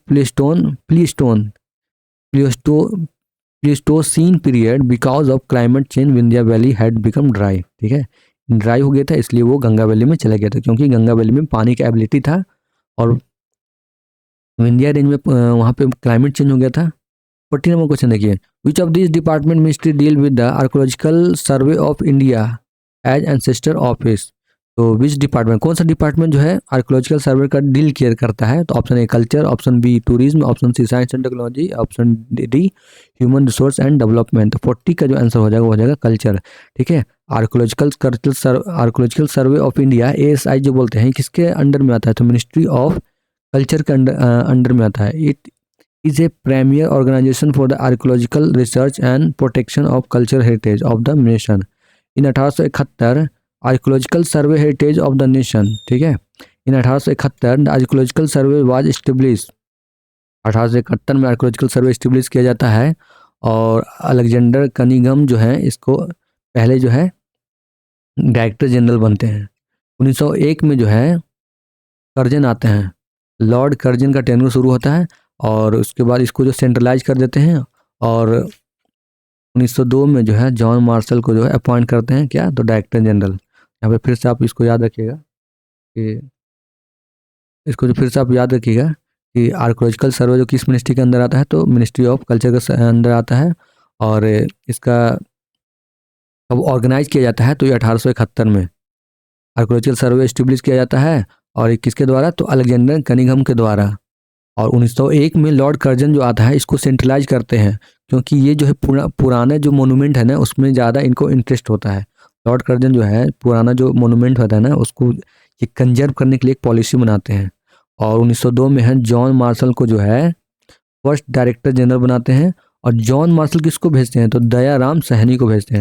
Pleistocene period because of climate change Vindhya valley had become dry. ठीक है, dry हो गया था, इसलिए वो Ganga valley में चले गया था, क्योंकि गंगा वैली में पानी का एबिलिटी था और विंध्या रेंज में वहाँ पे क्लाइमेट चेंज हो गया था। 14 नंबर क्वेश्चन देखिए, which of this department ministry deal with the archaeological survey of India as ancestor office. तो विच डिपार्टमेंट, कौन सा डिपार्टमेंट जो है आर्कोलॉजिकल सर्वे का डील केयर करता है, तो option A culture, option B tourism, option C science and technology, option D human resource and development. तो 40 का जो आंसर हो जाएगा कल्चर। ठीक है, archaeological survey of India ASI जो बोलते हैं किसके अंडर में आता है, तो मिनिस्ट्री ऑफ कल्चर के अंडर में आता है। It is a premier organisation for the archaeological research and protection of culture heritage of the nation. In 1871 archaeological survey heritage of the nation. ठीक है, in 1871 archaeological survey was establish. 1871 में archaeological survey establish किया जाता है और Alexander Cunningham जो है इसको पहले जो है डायरेक्टर जनरल बनते हैं। 1901 में जो है कर्जन आते हैं, लॉर्ड कर्जन का टेन्योर शुरू होता है और उसके बाद इसको जो सेंट्रलाइज कर देते हैं और 1902 में जो है जॉन मार्शल को जो है अपॉइंट करते हैं क्या, तो डायरेक्टर जनरल। यहाँ पे फिर से आप इसको याद रखिएगा कि आर्कोलॉजिकल सर्वे जो किस मिनिस्ट्री के अंदर आता है, तो मिनिस्ट्री ऑफ कल्चर के अंदर आता है और इसका कब ऑर्गेनाइज किया जाता है, तो ये 1871 में आर्कोलॉजिकल सर्वे एस्टेब्लिश किया जाता है और ये किसके द्वारा, तो अलेक्जेंडर कनिंघम के द्वारा। और 1901 में लॉर्ड कर्जन जो आता है इसको सेंट्रलाइज करते हैं, क्योंकि ये जो है पुराने जो मोनूमेंट है ना उसमें ज़्यादा इनको इंटरेस्ट होता है। लॉर्ड कर्जन जो है पुराना जो मोनूमेंट होता है ना उसको ये कंजर्व करने के लिए एक पॉलिसी बनाते हैं। और 1902 में है जॉन मार्शल को जो है फर्स्ट डायरेक्टर जनरल बनाते हैं और जॉन मार्शल किसको भेजते हैं, तो दयाराम साहनी को भेजते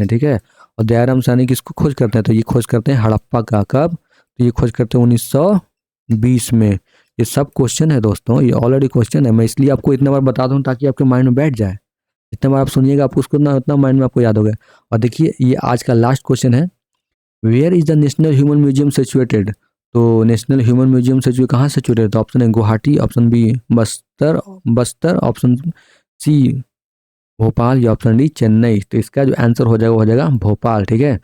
हैं। ठीक है, और दयाराम साहनी किसको खोज करते हैं, तो ये खोज करते हैं हड़प्पा का। कब, तो ये खोज करते हैं 1920 में। ये सब क्वेश्चन है दोस्तों, ये ऑलरेडी क्वेश्चन है, मैं इसलिए आपको इतना बार बता दूं ताकि आपके माइंड में बैठ जाए। जितना बार आप सुनिएगा आपको उसको उतना माइंड में आपको याद होगा। और देखिए ये आज का लास्ट क्वेश्चन है, where is the national human museum situated. तो नेशनल ह्यूमन म्यूजियम सिचुएट कहाँ सिचुएटेड, तो ऑप्शन है Guwahati, option B Bastar, option C Bhopal या ऑप्शन डी चेन्नई। तो इसका जो आंसर हो जाएगा भोपाल। ठीक है,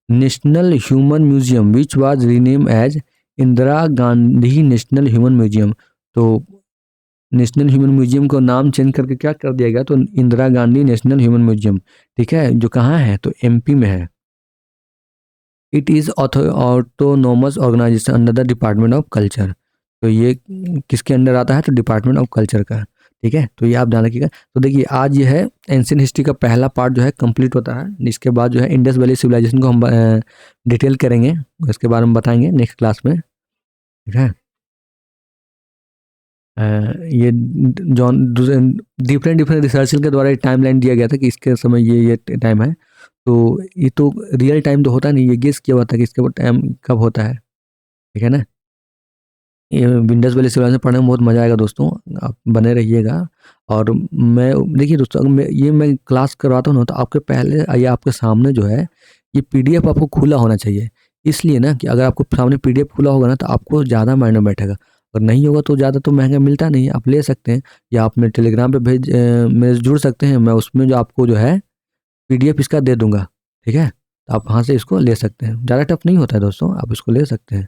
national human museum which was rename as Indira Gandhi national human museum. तो नेशनल ह्यूमन म्यूजियम को नाम चेंज करके क्या कर दिया गया, तो Indira Gandhi national human museum. ठीक है, जो कहाँ है, तो MP में है। It is autonomous organisation under the department of culture. तो ये किसके अंडर आता है, तो डिपार्टमेंट ऑफ कल्चर का। ठीक है, तो ये आप ध्यान रखिएगा। तो देखिए आज ये है एंशिएंट हिस्ट्री का पहला पार्ट जो है कंप्लीट होता है। इसके बाद जो है इंडस वैली सिविलाइजेशन को हम डिटेल करेंगे, इसके बारे में बताएंगे नेक्स्ट क्लास में। ठीक है, ये जॉन डिफरेंट रिसर्चर के द्वारा टाइमलाइन दिया गया था कि इसके समय ये टाइम है। तो ये तो रियल टाइम तो होता नहीं, ये गेस किया हुआ था कि इसके टाइम कब होता है। ठीक है ना, ये विंडोज वाले सिविलाइजेशन पढ़ने में बहुत मज़ा आएगा दोस्तों, आप बने रहिएगा। और मैं देखिए दोस्तों मैं क्लास करवाता हूँ ना, तो आपके पहले या आपके सामने जो है ये PDF आपको खुला होना चाहिए। इसलिए ना कि अगर आपको सामने PDF खुला होगा ना तो आपको ज़्यादा माइंड में बैठेगा, अगर नहीं होगा तो ज़्यादा तो महंगा मिलता नहीं है। आप ले सकते हैं या आप मेरे टेलीग्राम पे मेरे जुड़ सकते हैं, मैं उसमें जो आपको जो है PDF इसका दे दूंगा। ठीक है, तो आप वहाँ से इसको ले सकते हैं, ज़्यादा टफ नहीं होता है दोस्तों, आप इसको ले सकते हैं।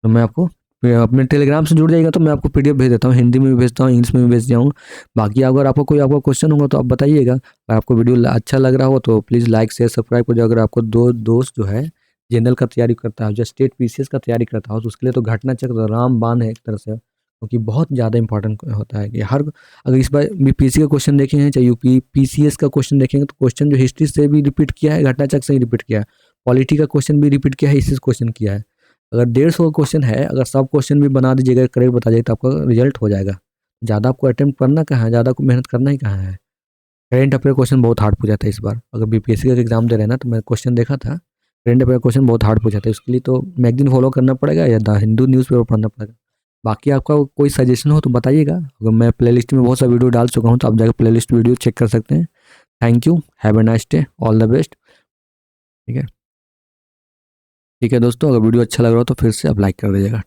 तो मैं आपको अपने टेलीग्राम से जुड़ जाइएगा तो मैं आपको PDF भेज देता हूँ, हिंदी में भी भेजता हूँ, इंग्लिश में भी भेज जाऊँ। बाकी अगर आपका क्वेश्चन होगा तो आप बताइएगा। अगर आपको वीडियो अच्छा लग रहा हो तो प्लीज़ लाइक शेयर सब्सक्राइब कर दीजिए। अगर आपको दोस्त जो है जनरल का तैयारी करता है, जो स्टेट PCS का तैयारी करता हो, तो उसके लिए तो घटना चक्र रामबाण है एक तरह से, क्योंकि बहुत ज़्यादा इंपॉर्टेंट होता है कि अगर इस बार BPSC का क्वेश्चन देखे हैं, चाहे UP PCS का क्वेश्चन देखेंगे, तो क्वेश्चन जो हिस्ट्री से भी रिपीट किया है, घटना चक्र से ही रिपीट किया है, पॉलिटी का क्वेश्चन भी रिपीट किया है, इससे क्वेश्चन किया है। अगर 150 का क्वेश्चन है, अगर सब क्वेश्चन भी बना दीजिएगा, करेक्ट बता दीजिएगा, तो आपका रिजल्ट हो जाएगा। ज़्यादा आपको अटेम्प्ट करना कहाँ है, ज़्यादा आपको मेहनत करना ही कहाँ है। करेंट अफेयर क्वेश्चन बहुत हार्ड पूछा था इस बार। अगर BPSC का एग्जाम दे रहे हैं ना, तो मैं क्वेश्चन देखा था, करेंट अफेयर क्वेश्चन बहुत हार्ड पूछा था। इसके लिए तो मैगजीन फॉलो करना पड़ेगा या द हिंदू न्यूज़पेपर पढ़ना पड़ेगा। बाकी आपका कोई सजेशन हो तो बताइएगा। अगर मैं प्लेलिस्ट में बहुत सा वीडियो डाल चुका हूँ, तो आप जाकर प्लेलिस्ट वीडियो चेक कर सकते हैं। Thank you, have a nice day, all the best. ठीक है दोस्तों, अगर वीडियो अच्छा लग रहा हो तो फिर से आप लाइक कर दीजिएगा।